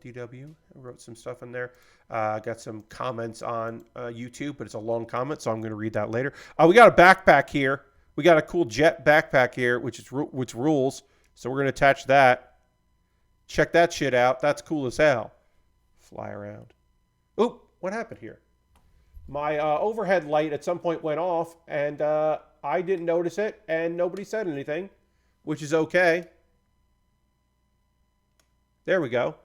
DW, I wrote some stuff in there. Got some comments on YouTube, but it's a long comment, so I'm going to read that later. We got a backpack here. We got a cool jet backpack here, which rules. So we're going to attach that. Check that shit out. That's cool as hell. Fly around. Oop, what happened here? My overhead light at some point went off, and I didn't notice it, and nobody said anything, which is okay. There we go.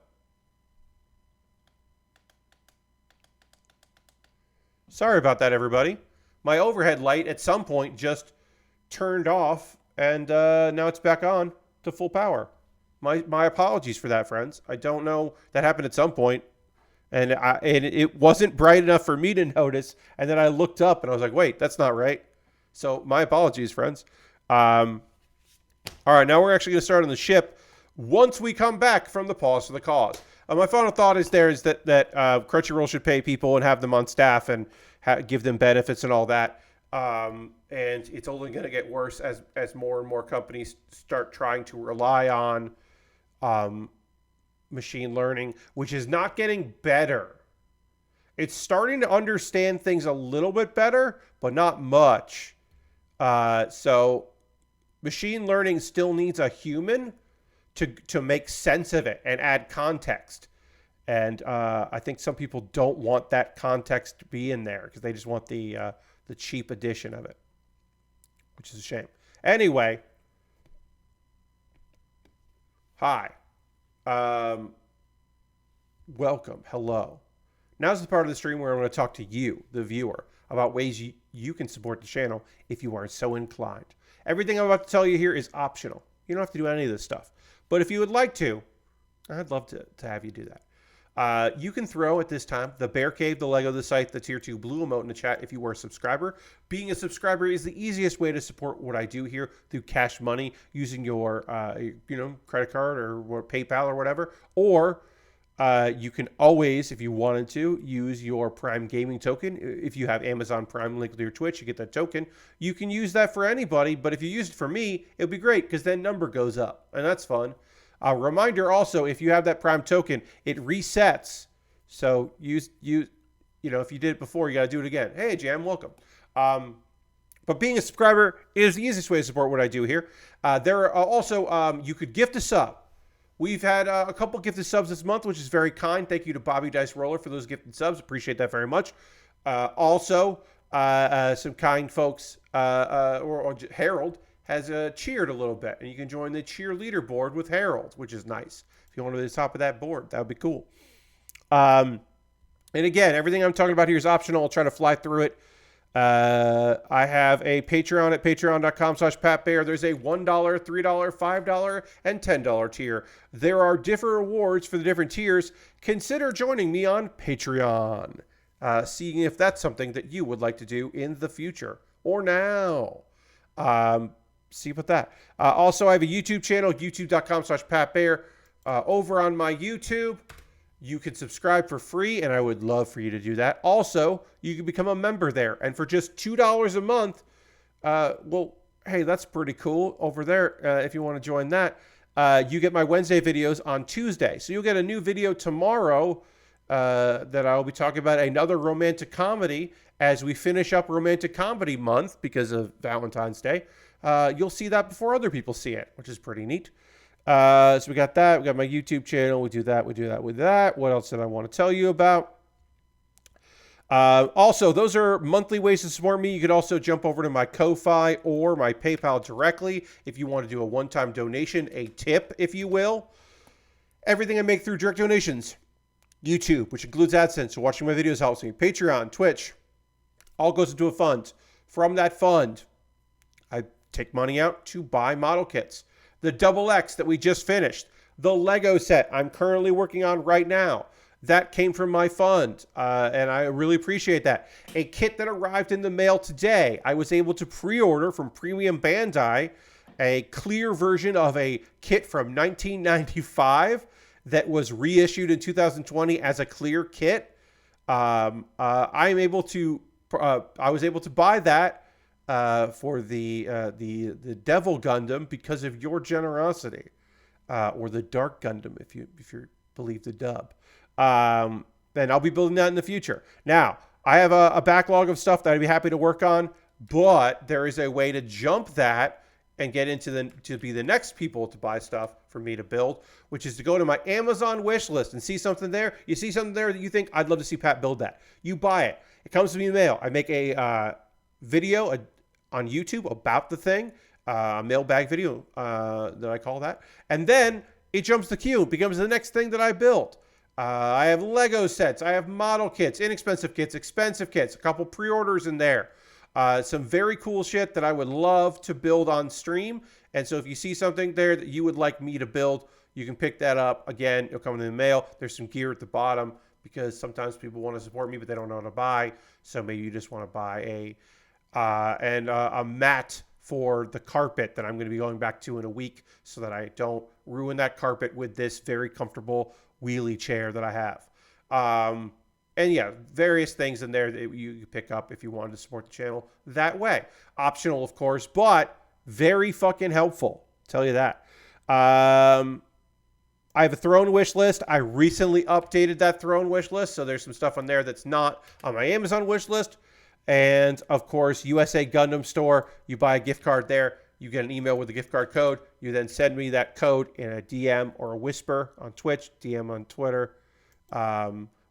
Sorry about that, everybody. My overhead light at some point just turned off, and now it's back on to full power. My apologies for that, friends. I don't know. That happened at some point, and it wasn't bright enough for me to notice. And then I looked up, and I was like, wait, that's not right. So my apologies, friends. All right, now we're actually going to start on the ship once we come back from the pause for the cause. My final thought is that Crunchyroll should pay people and have them on staff and give them benefits and all that. And it's only going to get worse as more and more companies start trying to rely on machine learning, which is not getting better. It's starting to understand things a little bit better, but not much. So machine learning still needs a human to make sense of it and add context. And I think some people don't want that context to be in there because they just want the cheap edition of it, which is a shame. Anyway, hi. Welcome. Hello. Now's the part of the stream where I'm going to talk to you, the viewer, about ways you can support the channel if you are so inclined. Everything I'm about to tell you here is optional. You don't have to do any of this stuff. But if you would like to, I'd love to have you do that. You can throw at this time the Bear Cave, the Lego, the Scythe, the Tier 2 blue emote in the chat if you were a subscriber. Being a subscriber is the easiest way to support what I do here through cash money using your credit card or PayPal or whatever. Or you can always, if you wanted to, use your Prime Gaming token. If you have Amazon Prime linked to your Twitch, you get that token. You can use that for anybody, but if you use it for me, it'll be great because that number goes up, and that's fun. A reminder also, if you have that Prime token, it resets. So if you did it before, you got to do it again. Hey, Jam, welcome. But being a subscriber is the easiest way to support what I do here. There are also, you could gift a sub. We've had a couple gifted subs this month, which is very kind. Thank you to Bobby Dice Roller for those gifted subs. Appreciate that very much. Also, some kind folks, or Harold, has cheered a little bit, and you can join the cheerleader board with Harold, which is nice. If you want to be at the top of that board, that would be cool. And again, everything I'm talking about here is optional. I'll try to fly through it. I have a Patreon at patreon.com/PatBear. There's a $1, $3, $5, and $10 tier. There are different rewards for the different tiers. Consider joining me on Patreon, seeing if that's something that you would like to do in the future or now. See about that. Also, I have a YouTube channel, youtube.com/PatBear. Over on my YouTube, you can subscribe for free, and I would love for you to do that. Also, you can become a member there, and for just $2 a month, hey, that's pretty cool over there. If you want to join that, you get my Wednesday videos on Tuesday. So you'll get a new video tomorrow that I'll be talking about another romantic comedy as we finish up romantic comedy month because of Valentine's Day. You'll see that before other people see it, which is pretty neat. So we got that. We got my YouTube channel. We do that. We do that with that. What else did I want to tell you about? Also, those are monthly ways to support me. You could also jump over to my Ko-Fi or my PayPal directly if you want to do a one-time donation, a tip, if you will. Everything I make through direct donations. YouTube, which includes AdSense, so watching my videos helps me. Patreon, Twitch, all goes into a fund. From that fund, I take money out to buy model kits. The Double X that we just finished. The Lego set I'm currently working on right now. That came from my fund, and I really appreciate that. A kit that arrived in the mail today. I was able to pre-order from Premium Bandai a clear version of a kit from 1995 that was reissued in 2020 as a clear kit. I was able to buy that for the Devil Gundam because of your generosity, or the Dark Gundam if you believe the dub. And I'll be building that in the future. Now, I have a backlog of stuff that I'd be happy to work on, but there is a way to jump that and get into to be the next people to buy stuff for me to build, which is to go to my Amazon wish list and see something there. You see something there that you think, I'd love to see Pat build that. You buy it. It comes to me in the mail. I make a video on YouTube about the thing, a mailbag video that I call that. And then it jumps the queue. It becomes the next thing that I build. I have Lego sets. I have model kits, inexpensive kits, expensive kits, a couple pre-orders in there. Some very cool shit that I would love to build on stream. And so if you see something there that you would like me to build, you can pick that up. Again, it'll come in the mail. There's some gear at the bottom because sometimes people want to support me, but they don't know how to buy. So maybe you just want to buy a mat for the carpet that I'm going to be going back to in a week so that I don't ruin that carpet with this very comfortable wheelie chair that I have. And yeah, various things in there that you pick up if you wanted to support the channel that way. Optional, of course, but very fucking helpful. I'll tell you that. I have a throne wish list. I recently updated that throne wish list, so there's some stuff on there that's not on my Amazon wish list. And of course, USA Gundam Store. You buy a gift card there. You get an email with a gift card code. You then send me that code in a DM or a whisper on Twitch, DM on Twitter.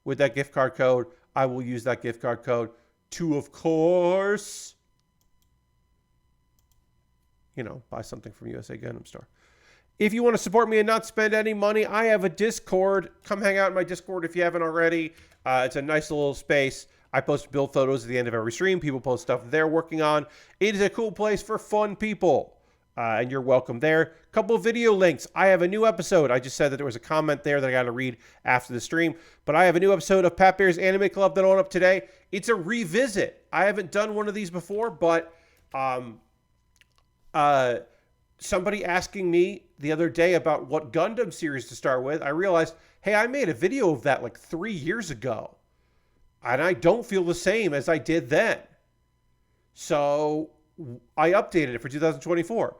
With that gift card code, I will use that gift card code to, of course, buy something from USA Gundam Store. If you want to support me and not spend any money, I have a Discord. Come hang out in my Discord if you haven't already. It's a nice little space. I post build photos at the end of every stream. People post stuff they're working on. It is a cool place for fun people. and you're welcome there. Couple video links. I have a new episode. I just said that there was a comment there that I got to read after the stream, but I have a new episode of Pat Baer's Anime Club that went up today. It's a revisit. I haven't done one of these before, but somebody asking me the other day about what Gundam series to start with, I realized, hey, I made a video of that like 3 years ago, and I don't feel the same as I did then. So I updated it for 2024.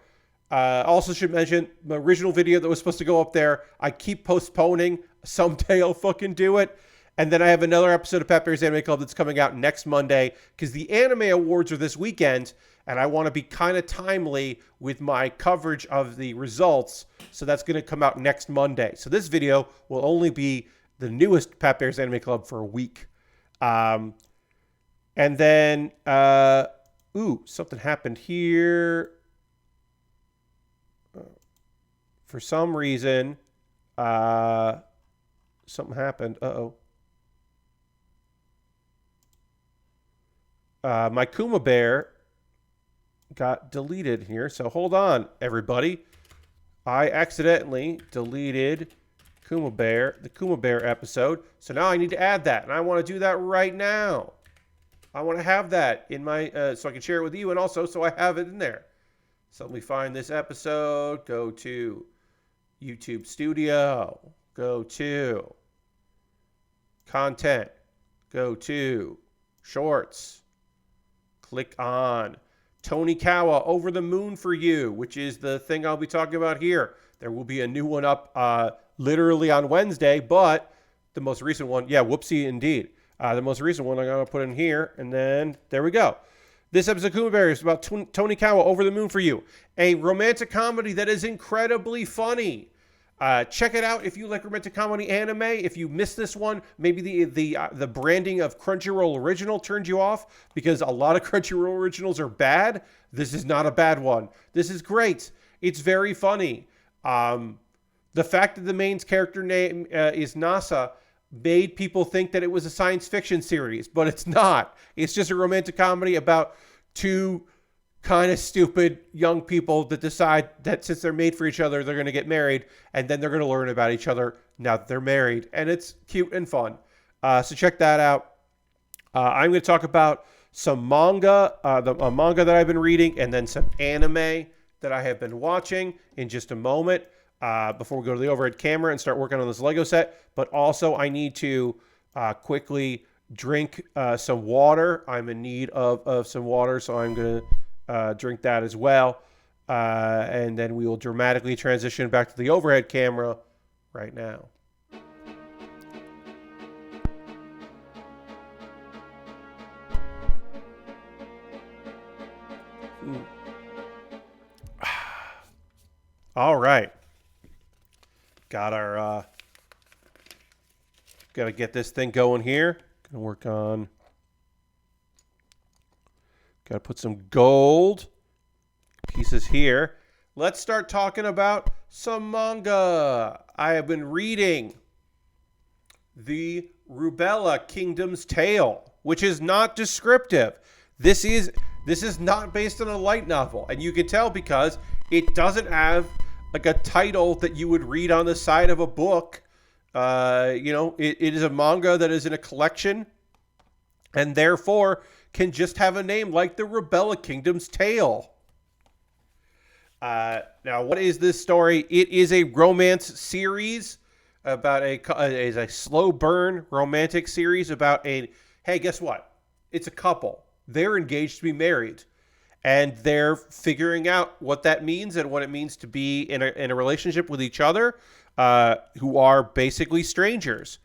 Also should mention the original video that was supposed to go up there, I keep postponing. Someday I'll fucking do it. And then I have another episode of Pat Baer's Anime Club that's coming out next Monday because the anime awards are this weekend, and I want to be kind of timely with my coverage of the results. So that's going to come out next Monday. So this video will only be the newest Pat Baer's Anime Club for a week. And then, something happened here. For some reason, something happened. My Kuma Baer got deleted here. So hold on, everybody. I accidentally deleted Kuma Baer, the Kuma Baer episode. So now I need to add that. And I want to do that right now. I want to have that in my, so I can share it with you and also so I have it in there. So let me find this episode. Go to YouTube Studio. Go to Content. Go to Shorts. Click on Tony Kawa, Over the Moon for You, which is the thing I'll be talking about here. There will be a new one up literally on Wednesday, but the most recent one, yeah, whoopsie indeed. The most recent one I'm going to put in here, and then there we go. This episode of Kuma Baer is about Tony Kawa, Over the Moon for You, a romantic comedy that is incredibly funny. Check it out if you like romantic comedy anime. If you missed this one, maybe the branding of Crunchyroll Original turned you off because a lot of Crunchyroll Originals are bad. This is not a bad one. This is great. It's very funny. The fact that the main character name is Nasa made people think that it was a science fiction series, but it's not. It's just a romantic comedy about two kind of stupid young people that decide that since they're made for each other, they're going to get married, and then they're going to learn about each other now that they're married, and it's cute and fun. So check that out. I'm going to talk about some manga, a manga that I've been reading, and then some anime that I have been watching in just a moment. Before we go to the overhead camera and start working on this Lego set. But also I need to quickly drink some water. I'm in need of some water, so I'm going to drink that as well. And then we will dramatically transition back to the overhead camera right now. All right. Got our, got to get this thing going here. Gonna work on, got to put some gold pieces here. Let's start talking about some manga. I have been reading the Rubelia Kingdom's Tale, which is not descriptive. This is not based on a light novel, and you can tell because it doesn't have like a title that you would read on the side of a book. It is a manga that is in a collection and therefore can just have a name like the Rubelia Kingdom's Tale. Now, what is this story? It is a romance series about a slow burn romantic series about hey, guess what? It's a couple. They're engaged to be married. And they're figuring out what that means and what it means to be in a relationship with each other, who are basically strangers.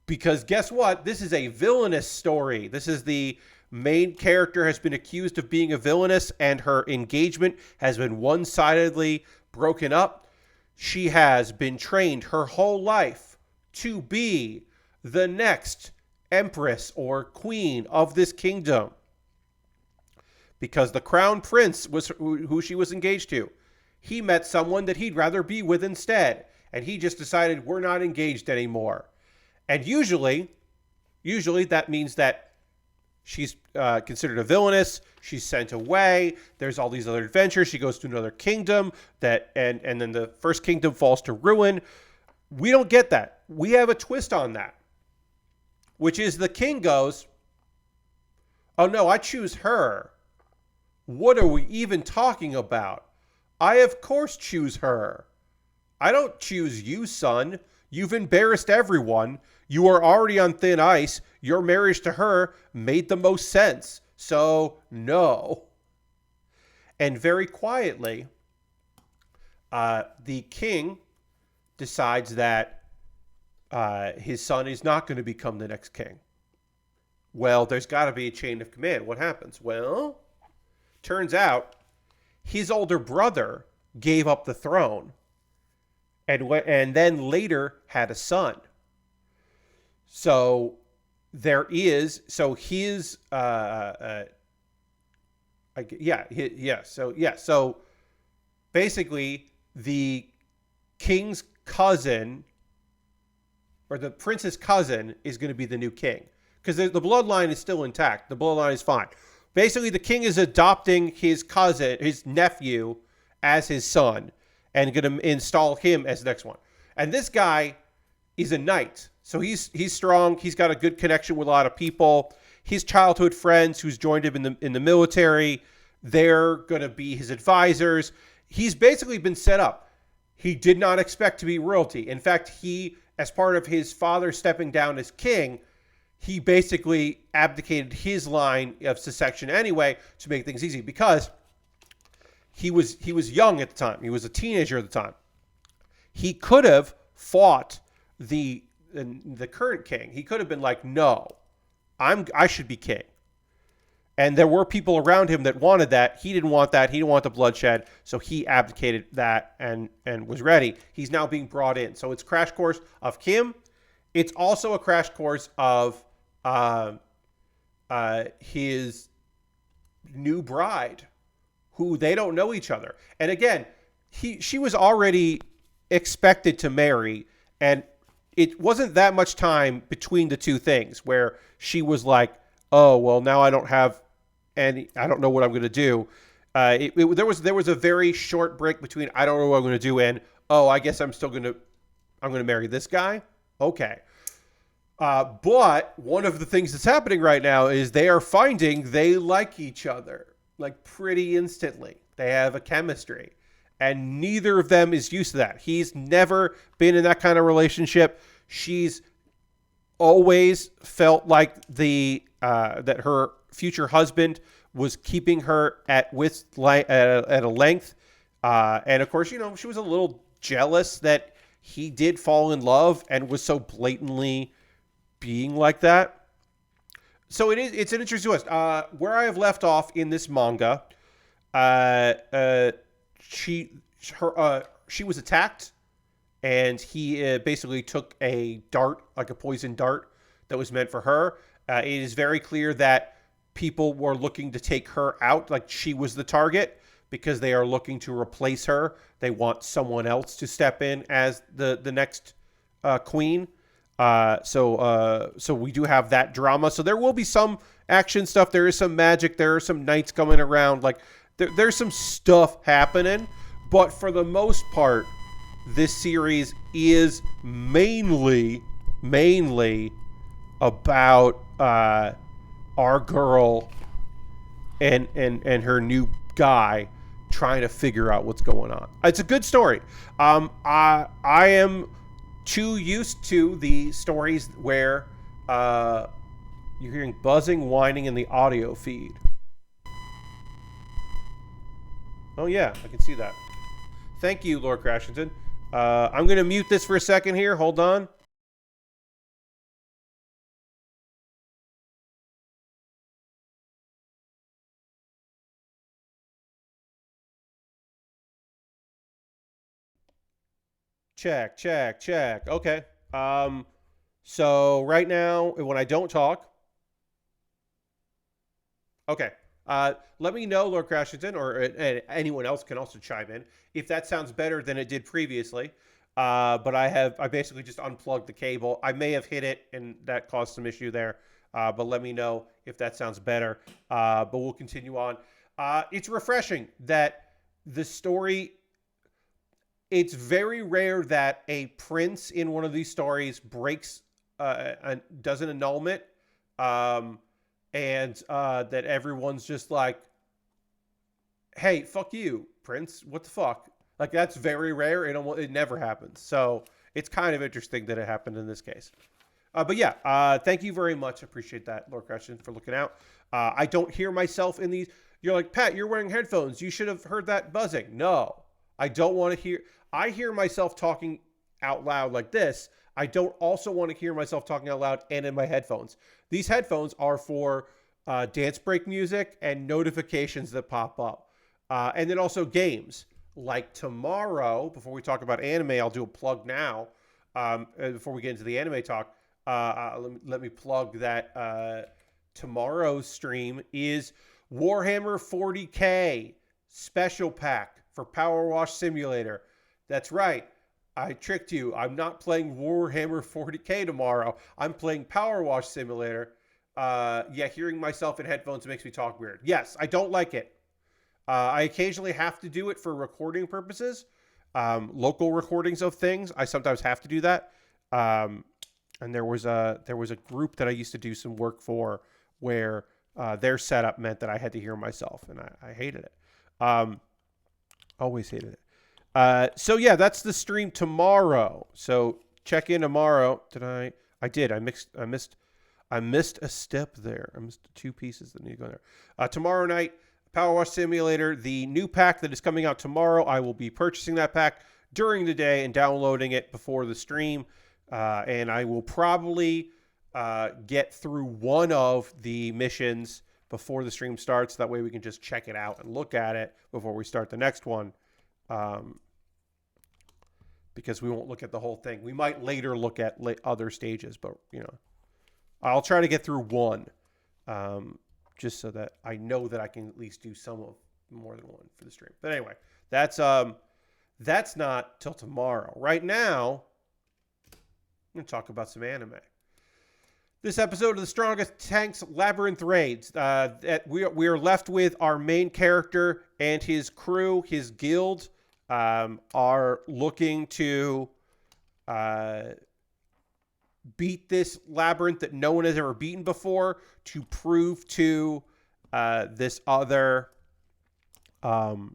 Because guess what? This is a villainous story. This is the main character has been accused of being a villainess, and her engagement has been one-sidedly broken up. She has been trained her whole life to be the next empress or queen of this kingdom. Because the crown prince was who she was engaged to. He met someone that he'd rather be with instead. And he just decided we're not engaged anymore. And usually that means that She's considered a villainess. She's sent away. There's all these other adventures. She goes to another kingdom and then the first kingdom falls to ruin. We don't get that. We have a twist on that, which is the king goes, "Oh no, I choose her. What are we even talking about? I of course choose her. I don't choose you, son. You've embarrassed everyone. You are already on thin ice. Your marriage to her made the most sense. So, no." And very quietly, the king decides that his son is not going to become the next king. Well, there's got to be a chain of command. What happens? Well, turns out his older brother gave up the throne and then later had a son. So so basically the king's cousin or the prince's cousin is going to be the new king because the bloodline is still intact. The bloodline is fine. Basically, the king is adopting his cousin, his nephew, as his son and going to install him as the next one. And this guy is a knight. So he's strong. He's got a good connection with a lot of people. His childhood friends who's joined him in the military, they're going to be his advisors. He's basically been set up. He did not expect to be royalty. In fact, he, as part of his father stepping down as king, he basically abdicated his line of succession anyway to make things easy because he was young at the time. He was a teenager at the time. He could have fought the current king. He could have been like, "No, I should be king." And there were people around him that wanted that. He didn't want that. He didn't want the bloodshed. So he abdicated that and was ready. He's now being brought in. So it's Crash Course of Kim. It's also a crash course of his new bride, who they don't know each other. And again, she was already expected to marry, and it wasn't that much time between the two things where she was like, "Oh, well, now I don't have any, I don't know what I'm going to do." There was a very short break between "I don't know what I'm going to do" and "Oh, I guess I'm going to marry this guy." Okay. But one of the things that's happening right now is they are finding they like each other, like pretty instantly. They have a chemistry. And neither of them is used to that. He's never been in that kind of relationship. She's always felt like that her future husband was keeping her at a length. And of course, she was a little jealous that he did fall in love and was so blatantly being like that. So it's an interesting twist. Where I have left off in this manga, she was attacked, and he basically took a dart, like a poison dart that was meant for her. It is very clear that people were looking to take her out, like she was the target, because they are looking to replace her. They want someone else to step in as the next queen. So we do have that drama. So there will be some action stuff. There is some magic. There are some knights coming around. Like there's some stuff happening. But for the most part, this series is mainly about our girl and her new guy trying to figure out what's going on. It's a good story. I am too used to the stories where you're hearing buzzing, whining in the audio feed. Oh yeah, I can see that. Thank you, Lord Crashington. I'm going to mute this for a second here. Hold on. Check. Okay. So right now, when I don't talk, okay. Let me know, Lord Crashington, or anyone else can also chime in if that sounds better than it did previously. But I basically just unplugged the cable. I may have hit it, and that caused some issue there. but let me know if that sounds better. But we'll continue on. It's refreshing that the story, it's very rare that a prince in one of these stories breaks, does an annulment, and that everyone's just like, hey, fuck you, prince. What the fuck? Like, that's very rare. It never happens. So it's kind of interesting that it happened in this case. But yeah, thank you very much. Appreciate that, Lord Christian, for looking out. I don't hear myself in these. You're like, Pat, you're wearing headphones. You should have heard that buzzing. No, I don't want to hear. I hear myself talking out loud like this. I don't also want to hear myself talking out loud and in my headphones. These headphones are for dance break music and notifications that pop up. And then also games. Like tomorrow, before we talk about anime, I'll do a plug now. Before we get into the anime talk, let me plug that tomorrow's stream is Warhammer 40K special pack for Power Wash Simulator. That's right. I tricked you. I'm not playing Warhammer 40K tomorrow. I'm playing Power Wash Simulator. Yeah, hearing myself in headphones makes me talk weird. Yes, I don't like it. I occasionally have to do it for recording purposes. Local recordings of things. I sometimes have to do that. And there was a group that I used to do some work for where their setup meant that I had to hear myself, and I hated it. Always hated it. So yeah, that's the stream tomorrow. So check in tomorrow. I did. I missed a step there. I missed 2 pieces that need to go there. Tomorrow night, Power Wash Simulator, the new pack that is coming out tomorrow. I will be purchasing that pack during the day and downloading it before the stream. And I will probably get through one of the missions before the stream starts. That way we can just check it out and look at it before we start the next one. Because we won't look at the whole thing. We might later look at other stages, but I'll try to get through one. Just so that I know that I can at least do some of more than one for the stream. But anyway, that's not till tomorrow. Right now, I'm going to talk about some anime. This episode of the Strongest Tanks Labyrinth Raids, we are left with our main character and his crew, his guild, are looking to beat this labyrinth that no one has ever beaten before, to prove to this other to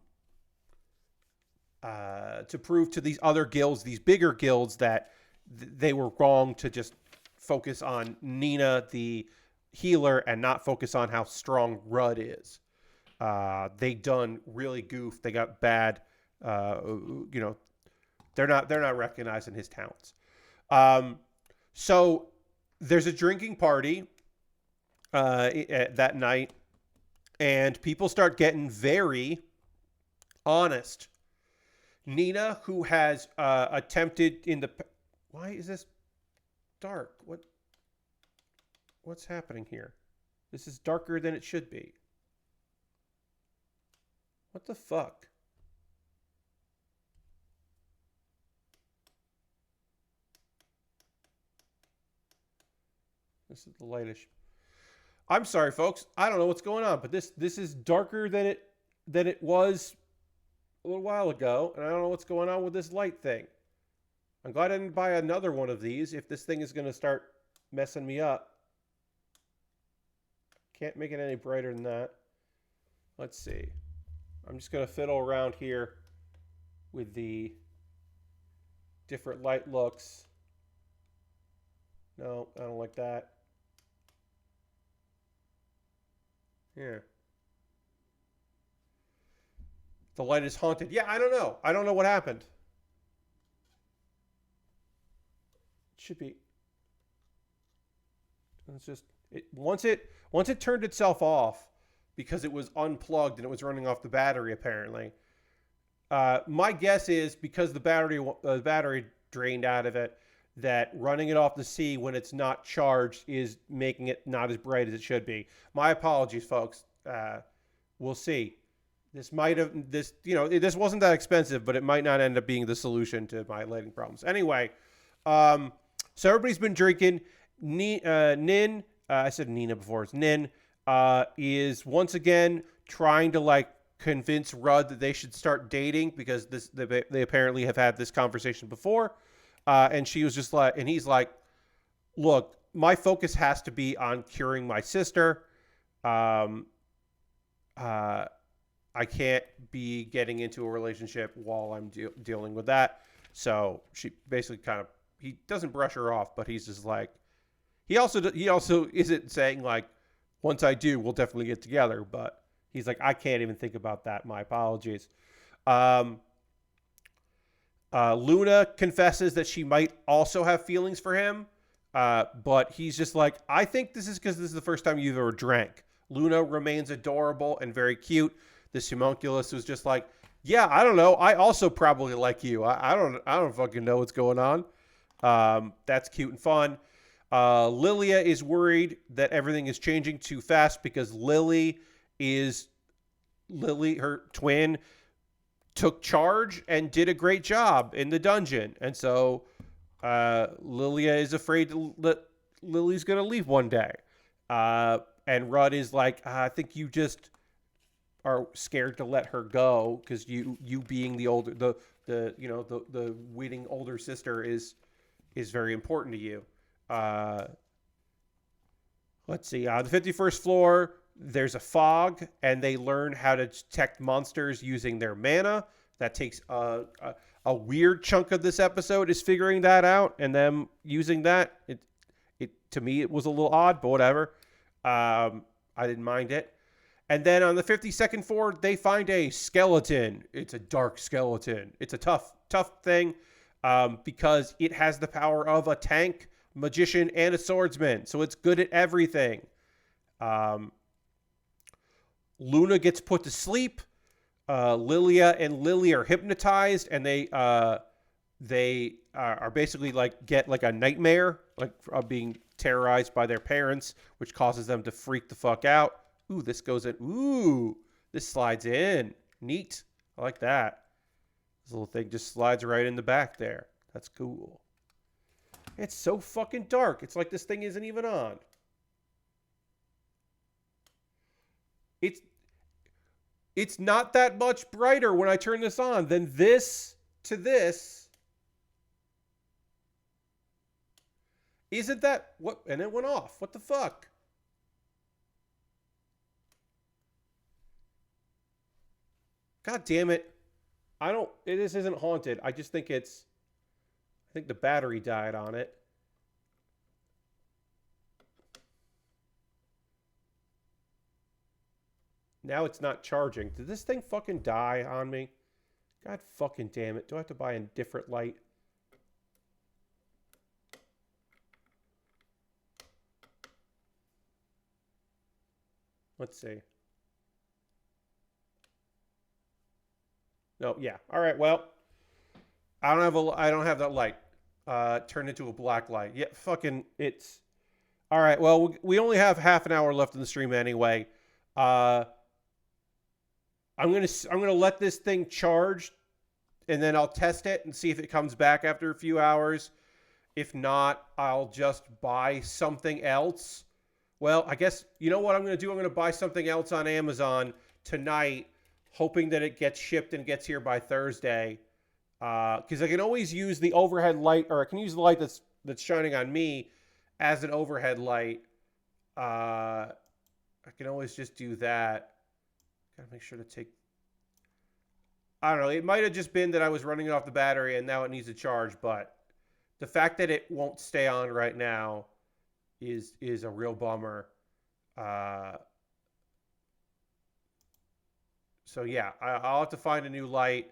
prove to these other guilds, these bigger guilds, that they were wrong to just focus on Nina the healer and not focus on how strong Rudd is. They done really goof. They got bad. They're not recognizing his talents. So there's a drinking party that night, and people start getting very honest. Nina, who has attempted in the... Why is this dark? What's happening here? This is darker than it should be. What the fuck? This is the lightest. I'm sorry, folks. I don't know what's going on, but this is darker than it was a little while ago, and I don't know what's going on with this light thing. I'm glad I didn't buy another one of these if this thing is going to start messing me up. Can't make it any brighter than that. Let's see. I'm just going to fiddle around here with the different light looks. No, I don't like that. Here. The light is haunted. Yeah, I don't know. I don't know what happened. It should be. It's just once it turned itself off because it was unplugged and it was running off the battery apparently. My guess is because the battery drained out of it, that running it off the sea when it's not charged is making it not as bright as it should be. My apologies, folks. We'll see. This wasn't that expensive, but it might not end up being the solution to my lighting problems. Anyway, so everybody's been drinking. Nin I said Nina before, it's Nin, is once again trying to like convince Rudd that they should start dating because they apparently have had this conversation before. And she was just like, and he's like, look, my focus has to be on curing my sister. I can't be getting into a relationship while I'm dealing with that. So she basically he doesn't brush her off, but he's just like, he also isn't saying like, once I do, we'll definitely get together. But he's like, I can't even think about that. My apologies. Luna confesses that she might also have feelings for him. But he's just like, I think this is because this is the first time you've ever drank. Luna remains adorable and very cute. This homunculus was just like, yeah, I don't know. I also probably like you. I don't fucking know what's going on. That's cute and fun. Lilia is worried that everything is changing too fast because Lily, her twin, took charge and did a great job in the dungeon. And so Lilia is afraid that Lily's going to leave one day. And Rudd is like, I think you just are scared to let her go because you being the older, the waiting older sister is very important to you. Let's see. The 51st floor, there's a fog, and they learn how to detect monsters using their mana. That takes a weird chunk of this episode is figuring that out and them using that. It to me it was a little odd, but whatever. I didn't mind it. And then on the 52nd floor, they find a skeleton. It's a dark skeleton. It's a tough thing because it has the power of a tank, magician, and a swordsman. So it's good at everything. Luna gets put to sleep. Lilia and Lily are hypnotized, and they are basically like get like a nightmare, like of being terrorized by their parents, which causes them to freak the fuck out. Ooh, this goes in. Ooh, this slides in. Neat. I like that. This little thing just slides right in the back there. That's cool. It's so fucking dark. It's like this thing isn't even on. It's not that much brighter when I turn this on than this to this. Isn't that what? And it went off. What the fuck? God damn it. This isn't haunted. I just think I think the battery died on it. Now it's not charging. Did this thing fucking die on me? God fucking damn it. Do I have to buy a different light? Let's see. No, yeah. All right, well, I don't have that light. Turned into a black light. Yeah, fucking it's all right. Well, we only have half an hour left in the stream anyway. I'm gonna let this thing charge, and then I'll test it and see if it comes back after a few hours. If not, I'll just buy something else. Well, I guess you know what I'm gonna do. I'm gonna buy something else on Amazon tonight, hoping that it gets shipped and gets here by Thursday. Because I can always use the overhead light, or I can use the light that's shining on me as an overhead light. I can always just do that. Gotta make sure to take... I don't know. It might have just been that I was running it off the battery and now it needs to charge, but the fact that it won't stay on right now is a real bummer. So yeah, I'll have to find a new light.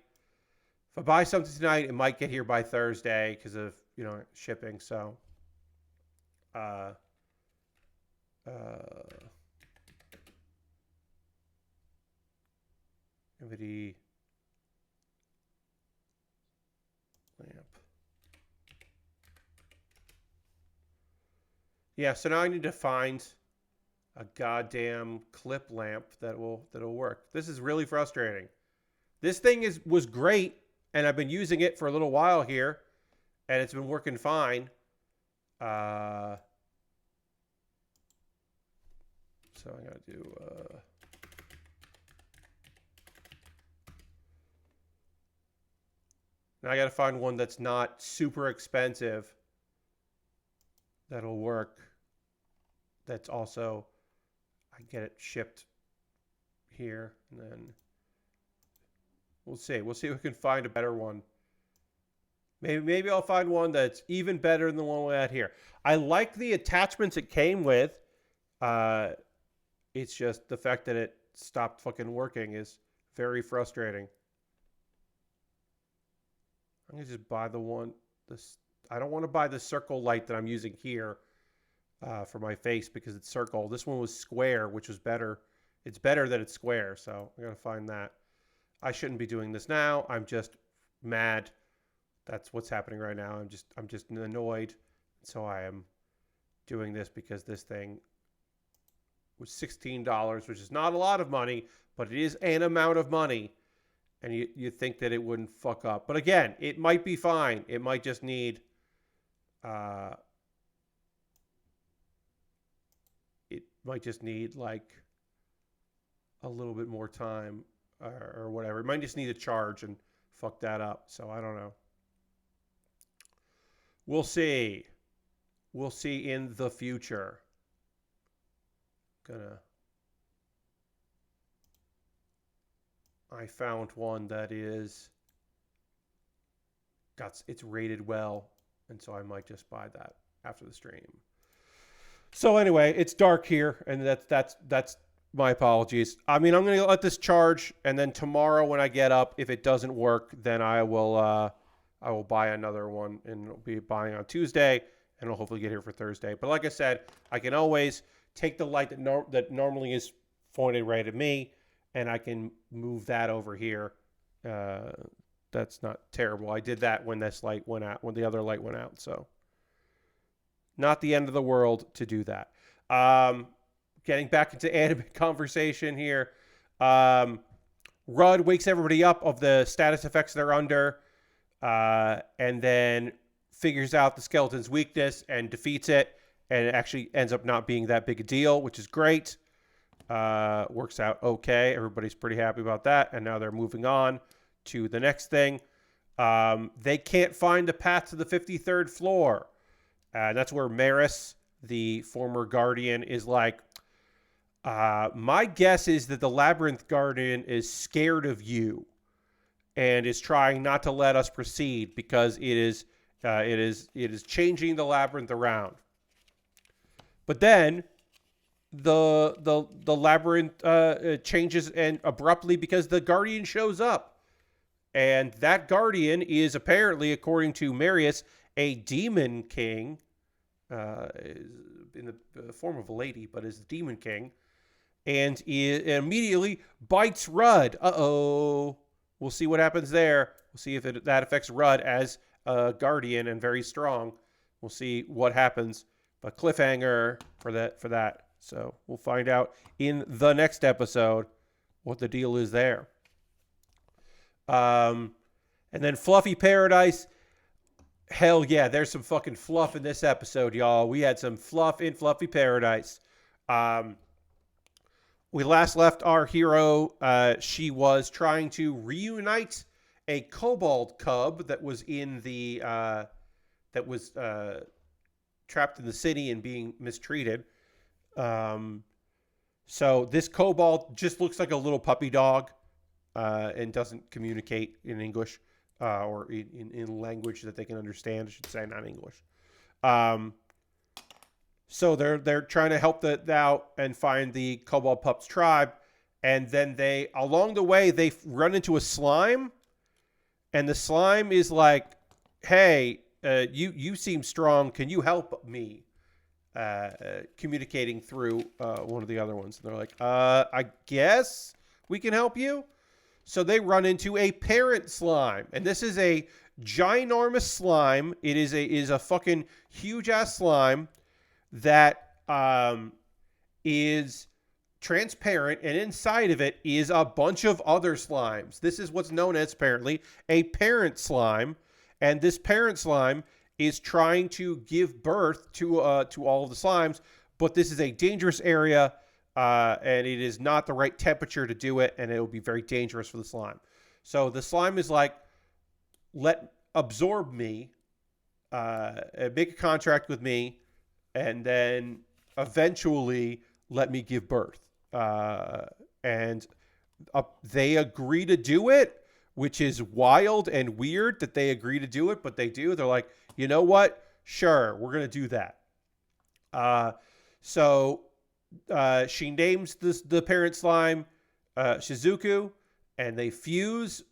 If I buy something tonight, it might get here by Thursday because of, shipping. So, Nvidia lamp. Yeah, so now I need to find a goddamn clip lamp that'll work. This is really frustrating. This thing was great, and I've been using it for a little while here, and it's been working fine. So I gotta do now I gotta find one that's not super expensive that'll work. That's also I get it shipped here, and then we'll see. We'll see if we can find a better one. Maybe I'll find one that's even better than the one we had here. I like the attachments it came with. It's just the fact that it stopped fucking working is very frustrating. I'm gonna just buy the one. I don't want to buy the circle light that I'm using here for my face because it's circle. This one was square, which was better. It's better that it's square, so I'm gonna find that. I shouldn't be doing this now. I'm just mad. That's what's happening right now. I'm just annoyed. So I am doing this because this thing was $16, which is not a lot of money, but it is an amount of money. And you think that it wouldn't fuck up. But again, it might be fine. It might just need like a little bit more time or whatever. It might just need a charge and fuck that up. So I don't know. We'll see. We'll see in the future. I found one that it's rated well, and so I might just buy that after the stream. So anyway, it's dark here, and that's my apologies. I mean, I'm gonna let this charge, and then tomorrow when I get up, if it doesn't work, then I will buy another one, and I'll be buying on Tuesday, and I'll hopefully get here for Thursday. But like I said, I can always take the light that normally is pointed right at me, and I can move that over here. That's not terrible. I did that when this light went out, when the other light went out. So not the end of the world to do that. Getting back into anime conversation here. Rudd wakes everybody up of the status effects they're under, and then figures out the skeleton's weakness and defeats it. And it actually ends up not being that big a deal, which is great. Works out okay. Everybody's pretty happy about that. And now they're moving on to the next thing. They can't find the path to the 53rd floor. That's where Maris, the former Guardian, is like, my guess is that the Labyrinth Guardian is scared of you and is trying not to let us proceed because it is changing the labyrinth around. But then the labyrinth changes and abruptly because the Guardian shows up. And that Guardian is apparently, according to Marius, a demon king, in the form of a lady, but is a demon king. And it immediately bites Rudd. Uh-oh. We'll see what happens there. We'll see if that affects Rudd as a Guardian and very strong. We'll see what happens. But cliffhanger for that. So we'll find out in the next episode what the deal is there. And then Fluffy Paradise. Hell yeah, there's some fucking fluff in this episode, y'all. We had some fluff in Fluffy Paradise. We last left our hero. She was trying to reunite a kobold cub that was in the trapped in the city and being mistreated. So this kobold just looks like a little puppy dog and doesn't communicate in English or in language that they can understand, I should say, not English. So they're trying to help that out and find the kobold pups tribe. And then along the way, they run into a slime. And the slime is like, hey, you seem strong. Can you help me? Communicating through one of the other ones. And they're like, I guess we can help you. So they run into a parent slime. And this is a ginormous slime. It is a fucking huge ass slime that is transparent, and inside of it is a bunch of other slimes. This is what's known as, apparently, a parent slime. And this parent slime is trying to give birth to all of the slimes, but this is a dangerous area. and it is not the right temperature to do it, and it will be very dangerous for the slime. So the slime is like, absorb me, make a contract with me, and then eventually let me give birth. And they agree to do it, which is wild and weird that they agree to do it, but they do. They're like, you know what? Sure, we're going to do that. So she names the parent slime Shizuku, and they fuse,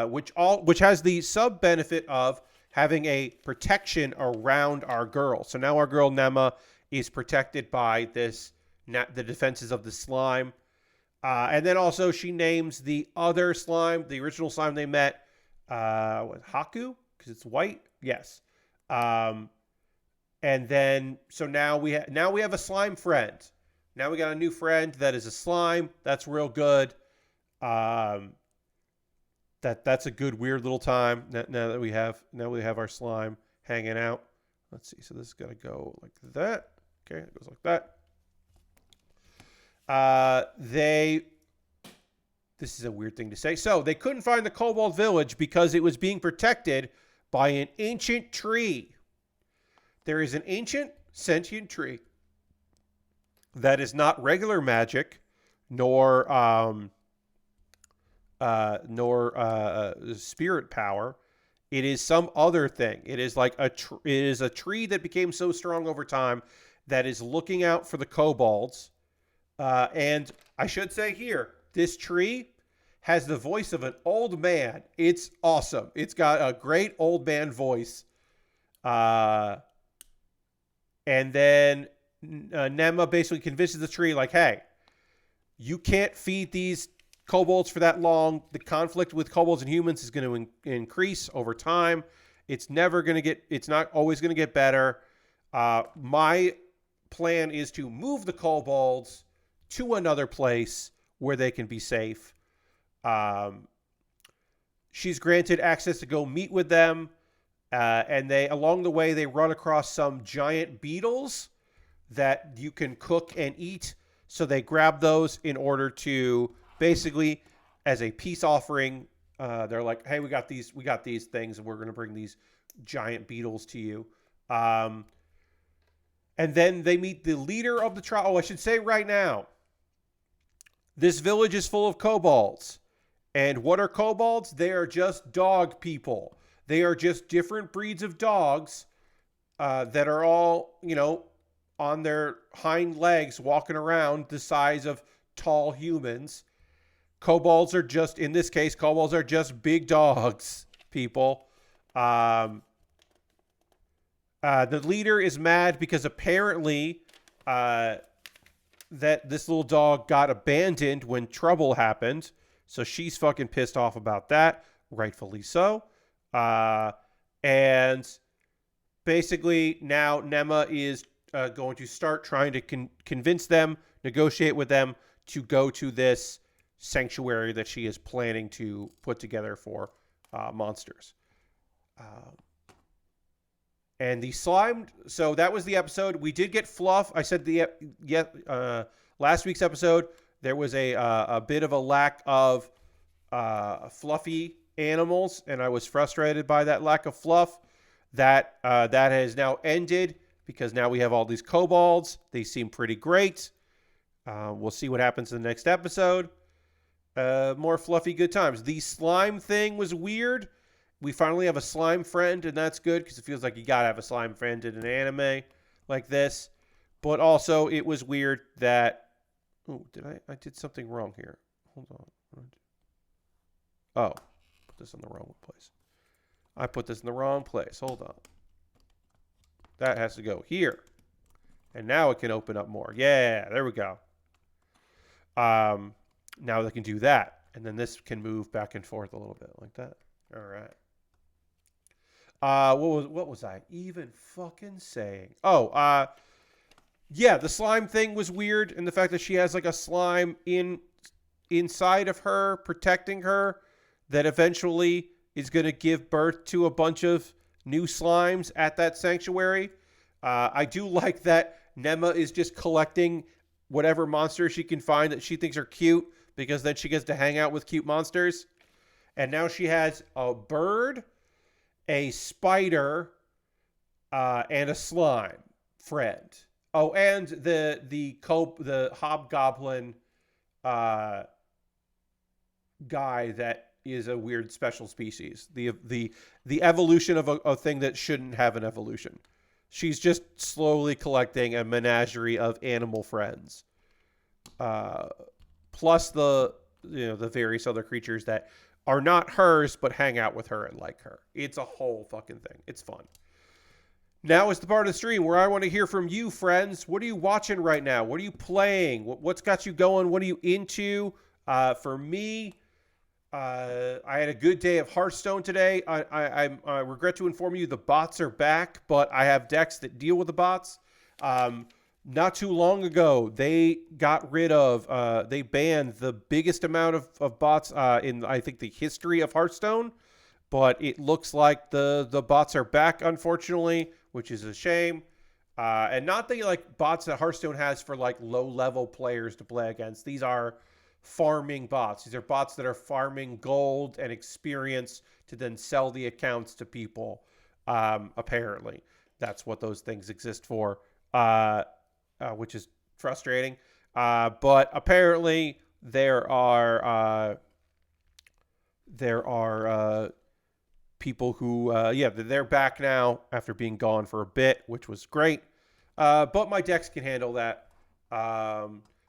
which has the sub benefit of having a protection around our girl. So now our girl Nema is protected by the defenses of the slime. And then also she names the other slime, the original slime they met, Haku, because it's white. Yes. And then so now we have a slime friend. Now we got a new friend that is a slime. That's real good. That's a good weird little time. Now that we have our slime hanging out. Let's see. So this is gonna go like that. Okay, it goes like that. This is a weird thing to say. So they couldn't find the Cobalt Village because it was being protected by an ancient tree. There is an ancient sentient tree that is not regular magic, nor spirit power. It is some other thing. It is like it is a tree that became so strong over time that is looking out for the kobolds. And I should say here, this tree has the voice of an old man. It's awesome. It's got a great old man voice. And then Nema basically convinces the tree, like, hey, you can't feed these kobolds for that long. The conflict with kobolds and humans is going to increase over time. It's not always going to get better. My plan is to move the kobolds to another place where they can be safe. She's granted access to go meet with them. And along the way, they run across some giant beetles that you can cook and eat. So they grab those in order to basically, as a peace offering, they're like, hey, we got these things, and we're going to bring these giant beetles to you. And then they meet the leader of the tribe. Oh, I should say right now, this village is full of kobolds. And what are kobolds? They are just dog people. They are just different breeds of dogs that are all, on their hind legs walking around the size of tall humans. Kobolds are just big dogs, people. The leader is mad because apparently that this little dog got abandoned when trouble happened. So she's fucking pissed off about that, rightfully so. And basically now Nema is going to start trying to convince them, negotiate with them to go to this sanctuary that she is planning to put together for monsters. And the slime. So that was the episode. We did get fluff. I said last week's episode there was a bit of a lack of fluffy animals, and I was frustrated by that lack of fluff. That has now ended because now we have all these kobolds. They seem pretty great. We'll see what happens in the next episode. More fluffy good times. The slime thing was weird. We finally have a slime friend, and that's good because it feels like you gotta have a slime friend in an anime like this. But also, it was weird that... Oh, I did something wrong here. Hold on. Oh, put this in the wrong place. I put this in the wrong place. Hold on. That has to go here. And now it can open up more. Yeah, there we go. Now they can do that. And then this can move back and forth a little bit like that. All right. What was I even fucking saying? Oh, yeah, the slime thing was weird, and the fact that she has like a slime inside of her, protecting her, that eventually is going to give birth to a bunch of new slimes at that sanctuary. I do like that Nema is just collecting whatever monsters she can find that she thinks are cute, because then she gets to hang out with cute monsters. And now she has a bird, a spider, and a slime friend. Oh, and the hobgoblin guy that is a weird special species. The evolution of a thing that shouldn't have an evolution. She's just slowly collecting a menagerie of animal friends, plus the various other creatures that are not hers but hang out with her and like her. It's a whole fucking thing. It's fun. Now is the part of the stream where I want to hear from you, friends. What are you watching right now? What are you playing? What's got you going? What are you into? For me, I had a good day of Hearthstone today. I regret to inform you the bots are back, but I have decks that deal with the bots. Not too long ago, they got rid of, they banned the biggest amount of bots in, I think, the history of Hearthstone. But it looks like the bots are back, unfortunately, which is a shame. And not the like bots that Hearthstone has for like low-level players to play against. These are farming bots. These are bots that are farming gold and experience to then sell the accounts to people. Apparently, that's what those things exist for, which is frustrating. But apparently, there are people who, they're back now after being gone for a bit, which was great. But my decks can handle that.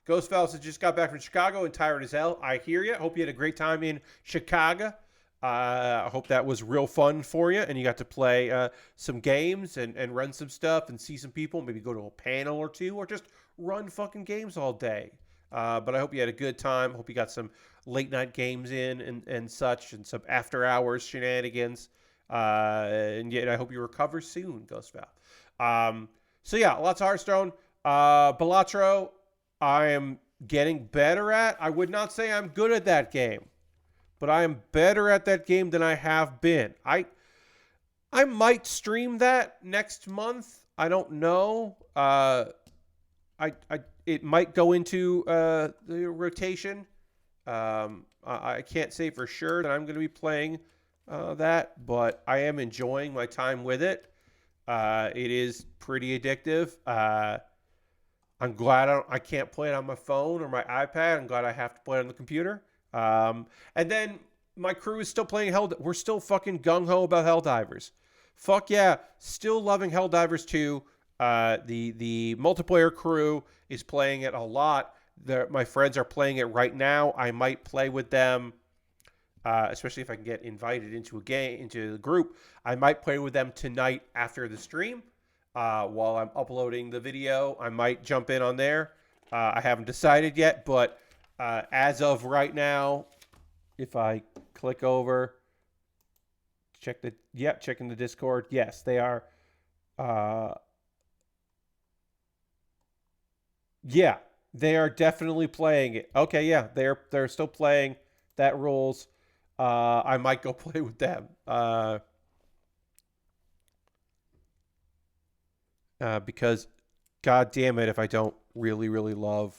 Ghost Fellas just got back from Chicago and tired as hell. I hear you. Hope you had a great time in Chicago. I hope that was real fun for you, and you got to play some games and run some stuff and see some people, maybe go to a panel or two, or just run fucking games all day. But I hope you had a good time. Hope you got some late night games in and such, and some after hours shenanigans. And I hope you recover soon, Ghost Val. So yeah, lots of Hearthstone. Balatro, I am getting better at. I would not say I'm good at that game, but I am better at that game than I have been. I might stream that next month. I don't know. It might go into the rotation. I can't say for sure that I'm going to be playing that, but I am enjoying my time with it. It is pretty addictive. I'm glad I can't play it on my phone or my iPad. I'm glad I have to play it on the computer. And then my crew is still playing We're still fucking gung-ho about Helldivers. Fuck yeah. Still loving Helldivers 2. The multiplayer crew is playing it a lot. My friends are playing it right now. I might play with them, especially if I can get invited into the group. I might play with them tonight after the stream. While I'm uploading the video, I might jump in on there. I haven't decided yet, but as of right now, if I click over, checking the Discord. Yes, they are. Yeah, they are definitely playing it. Okay, yeah, they're still playing. That rules. I might go play with them. Because god damn it if I don't really, really love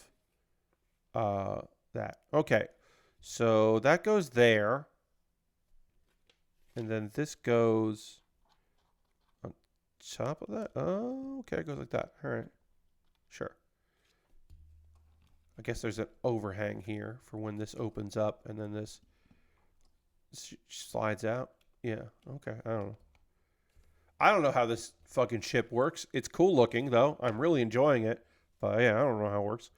that. Okay. So that goes there. And then this goes on top of that. Oh, okay, it goes like that. All right. Sure. I guess there's an overhang here for when this opens up and then this slides out. Yeah, okay. I don't know how this fucking ship works. It's cool looking, though. I'm really enjoying it. But yeah, I don't know how it works.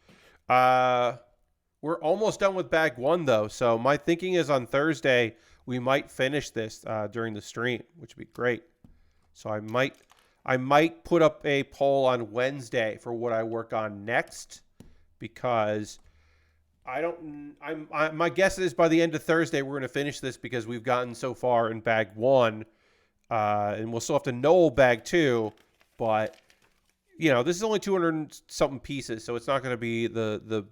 We're almost done with bag 1, though. So my thinking is on Thursday, we might finish this during the stream, which would be great. So I might put up a poll on Wednesday for what I work on next, because my guess is by the end of Thursday we're going to finish this, because we've gotten so far in bag 1, and we'll still have to know bag 2, but this is only 200 something pieces, so it's not going to be the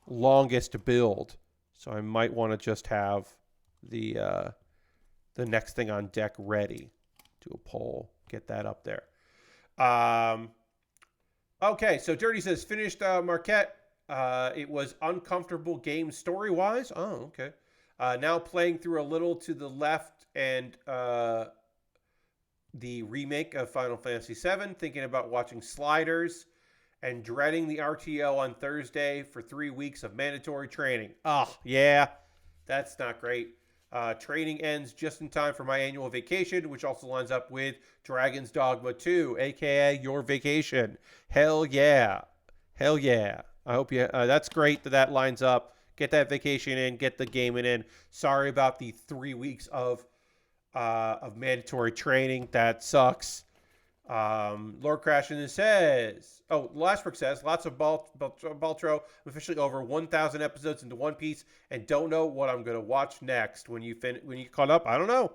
longest to build. So I might want to just have the next thing on deck ready. Do a poll, get that up there. Okay, so Dirty says finished Marquette. It was uncomfortable game story wise. Oh, okay. Now playing through a little to the left and the remake of Final Fantasy VII. Thinking about watching Sliders and dreading the RTO on Thursday for 3 weeks of mandatory training. Oh, yeah, that's not great. Training ends just in time for my annual vacation, which also lines up with Dragon's Dogma 2, aka your vacation. Hell yeah. Hell yeah. I hope you. That's great that lines up. Get that vacation in, get the gaming in. Sorry about the 3 weeks of mandatory training. That sucks. Lord Crashing says, oh, Lashbrook says, lots of Baltro. I'm officially over 1,000 episodes into One Piece and don't know what I'm going to watch next. When you caught up, I don't know.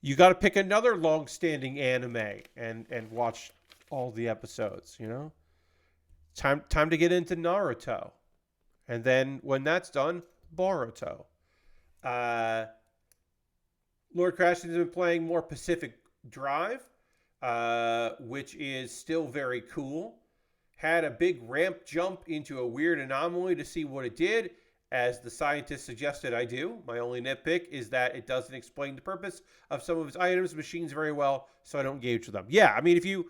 You got to pick another long-standing anime and watch all the episodes, you know? Time to get into Naruto. And then when that's done, Boruto. Uh, Lord Crashing has been playing more Pacific Drive, which is still very cool. Had a big ramp jump into a weird anomaly to see what it did, as the scientist suggested I do. My only nitpick is that it doesn't explain the purpose of some of its items, machines very well, so I don't engage with them. Yeah, I mean, if you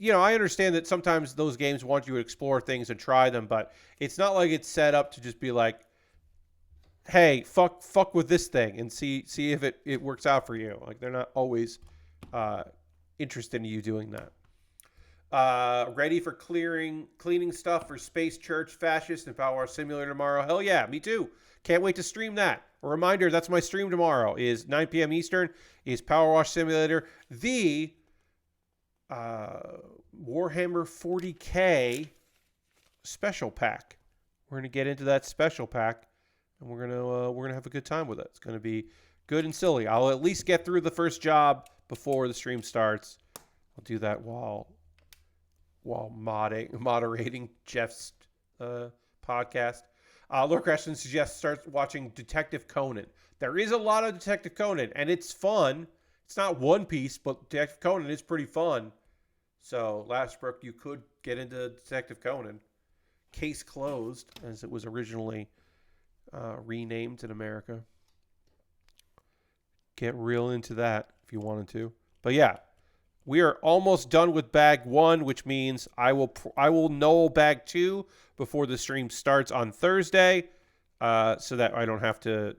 I understand that sometimes those games want you to explore things and try them, but it's not like it's set up to just be like, hey, fuck with this thing and see if it works out for you. Like, they're not always interested in you doing that. Ready for cleaning stuff for Space Church Fascist and Power Wash Simulator tomorrow. Hell yeah, me too. Can't wait to stream that. A reminder, that's my stream tomorrow. Is 9 p.m. Eastern. Is Power Wash Simulator. The Warhammer 40K special pack. We're gonna get into that special pack, and we're gonna have a good time with it. It's gonna be good and silly. I'll at least get through the first job before the stream starts. I'll do that while moderating Jeff's podcast. Lord Creston suggests start watching Detective Conan. There is a lot of Detective Conan, and it's fun. It's not One Piece, but Detective Conan is pretty fun. So, Lashbrook, you could get into Detective Conan. Case closed, as it was originally renamed in America. Get real into that if you wanted to. But yeah, we are almost done with bag 1, which means I will know bag 2 before the stream starts on Thursday, so that I don't have to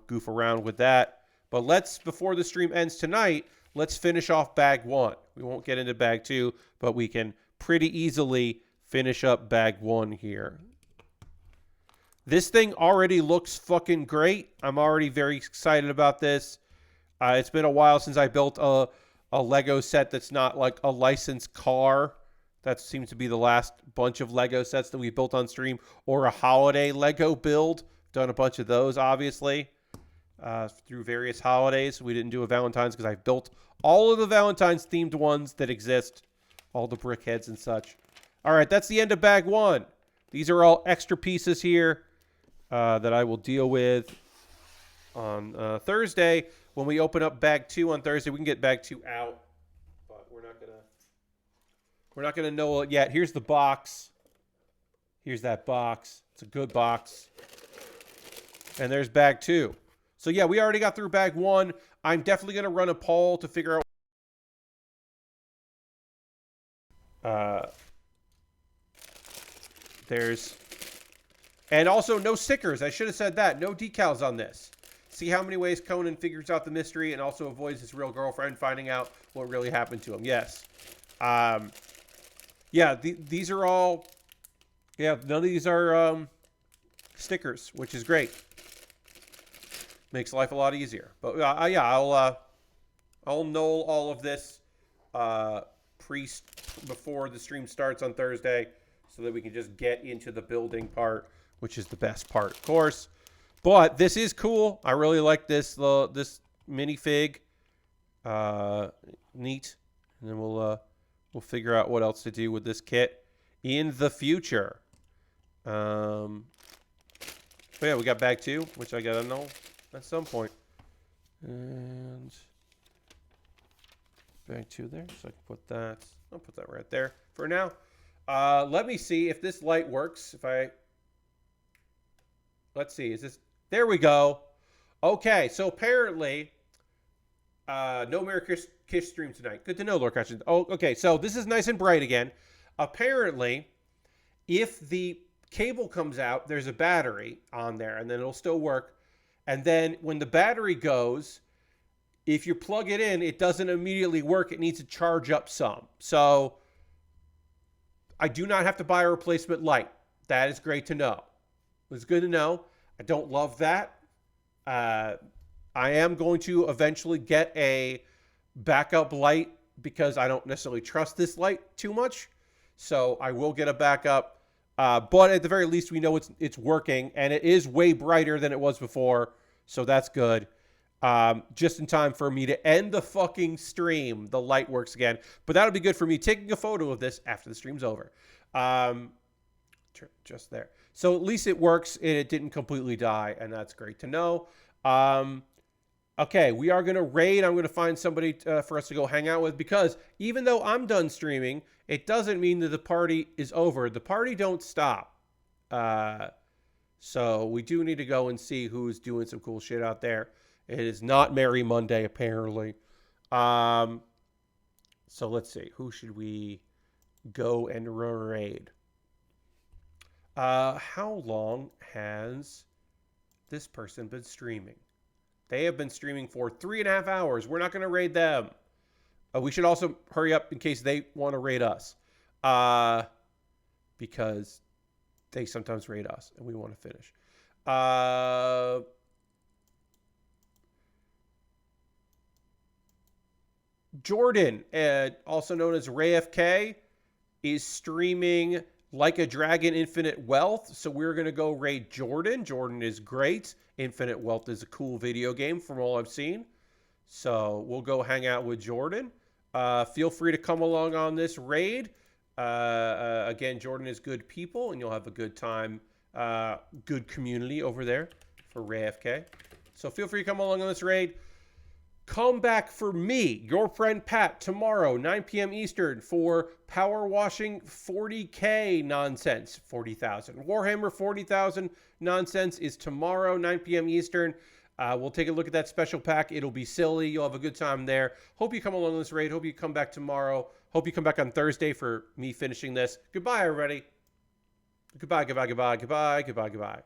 goof around with that. But before the stream ends tonight, let's finish off bag 1. We won't get into bag 2, but we can pretty easily finish up bag 1 here. This thing already looks fucking great. I'm already very excited about this. It's been a while since I built a Lego set that's not like a licensed car. That seems to be the last bunch of Lego sets that we built on stream, or a holiday Lego build. Done a bunch of those, obviously, through various holidays. We didn't do a Valentine's because I built all of the Valentine's themed ones that exist, all the brick heads and such. All right, that's the end of bag 1. These are all extra pieces here that I will deal with on Thursday. When we open up bag 2 on Thursday, we can get bag 2 out, but we're not gonna know it yet. Here's the box. Here's that box. It's a good box. And there's bag 2. So yeah, we already got through bag 1. I'm definitely gonna run a poll to figure out. And also no stickers. I should have said that. No decals on this. See how many ways Conan figures out the mystery and also avoids his real girlfriend finding out what really happened to him. Yes. Yeah, these are all... Yeah, none of these are stickers, which is great. Makes life a lot easier. But yeah, I'll null all of this before the stream starts on Thursday so that we can just get into the building part, which is the best part, of course. But this is cool. I really like this minifig. Neat. And then we'll figure out what else to do with this kit in the future. But yeah, we got bag 2, which I gotta know at some point. And bag 2 there, so I can put that. I'll put that right there for now. Let me see if this light works. Let's see, is this, there we go. Okay, so apparently, no Merry Kiss stream tonight. Good to know, Lord Christian. Oh, okay, so this is nice and bright again. Apparently, if the cable comes out, there's a battery on there, and then it'll still work. And then when the battery goes, if you plug it in, it doesn't immediately work. It needs to charge up some. So I do not have to buy a replacement light. That is great to know. It's good to know. I don't love that. I am going to eventually get a backup light because I don't necessarily trust this light too much. So I will get a backup. But at the very least, we know it's working, and it is way brighter than it was before. So that's good. Just in time for me to end the fucking stream. The light works again. But that'll be good for me taking a photo of this after the stream's over. Just there. So at least it works and it didn't completely die, and that's great to know. Okay, we are going to raid. I'm going to find somebody for us to go hang out with, because even though I'm done streaming, it doesn't mean that the party is over. The party don't stop. So we do need to go and see who's doing some cool shit out there. It is not Merry Monday, apparently. So let's see. Who should we go and raid? How long has this person been streaming? They have been streaming for 3.5 hours. We're not going to raid them. We should also hurry up in case they want to raid us. Because they sometimes raid us and we want to finish. Jordan, also known as RayFK, is streaming Like a Dragon Infinite Wealth. So we're going to go raid Jordan. Jordan is great. Infinite Wealth is a cool video game from all I've seen. So we'll go hang out with Jordan. Feel free to come along on this raid. Again, Jordan is good people, and you'll have a good time. Good community over there for RayFK. So feel free to come along on this raid. Come back for me, your friend Pat, tomorrow, 9 p.m. Eastern, for Power Washing 40K nonsense, 40,000. Warhammer 40,000 nonsense is tomorrow, 9 p.m. Eastern. We'll take a look at that special pack. It'll be silly. You'll have a good time there. Hope you come along this raid. Hope you come back tomorrow. Hope you come back on Thursday for me finishing this. Goodbye, everybody. Goodbye, goodbye, goodbye, goodbye, goodbye, goodbye.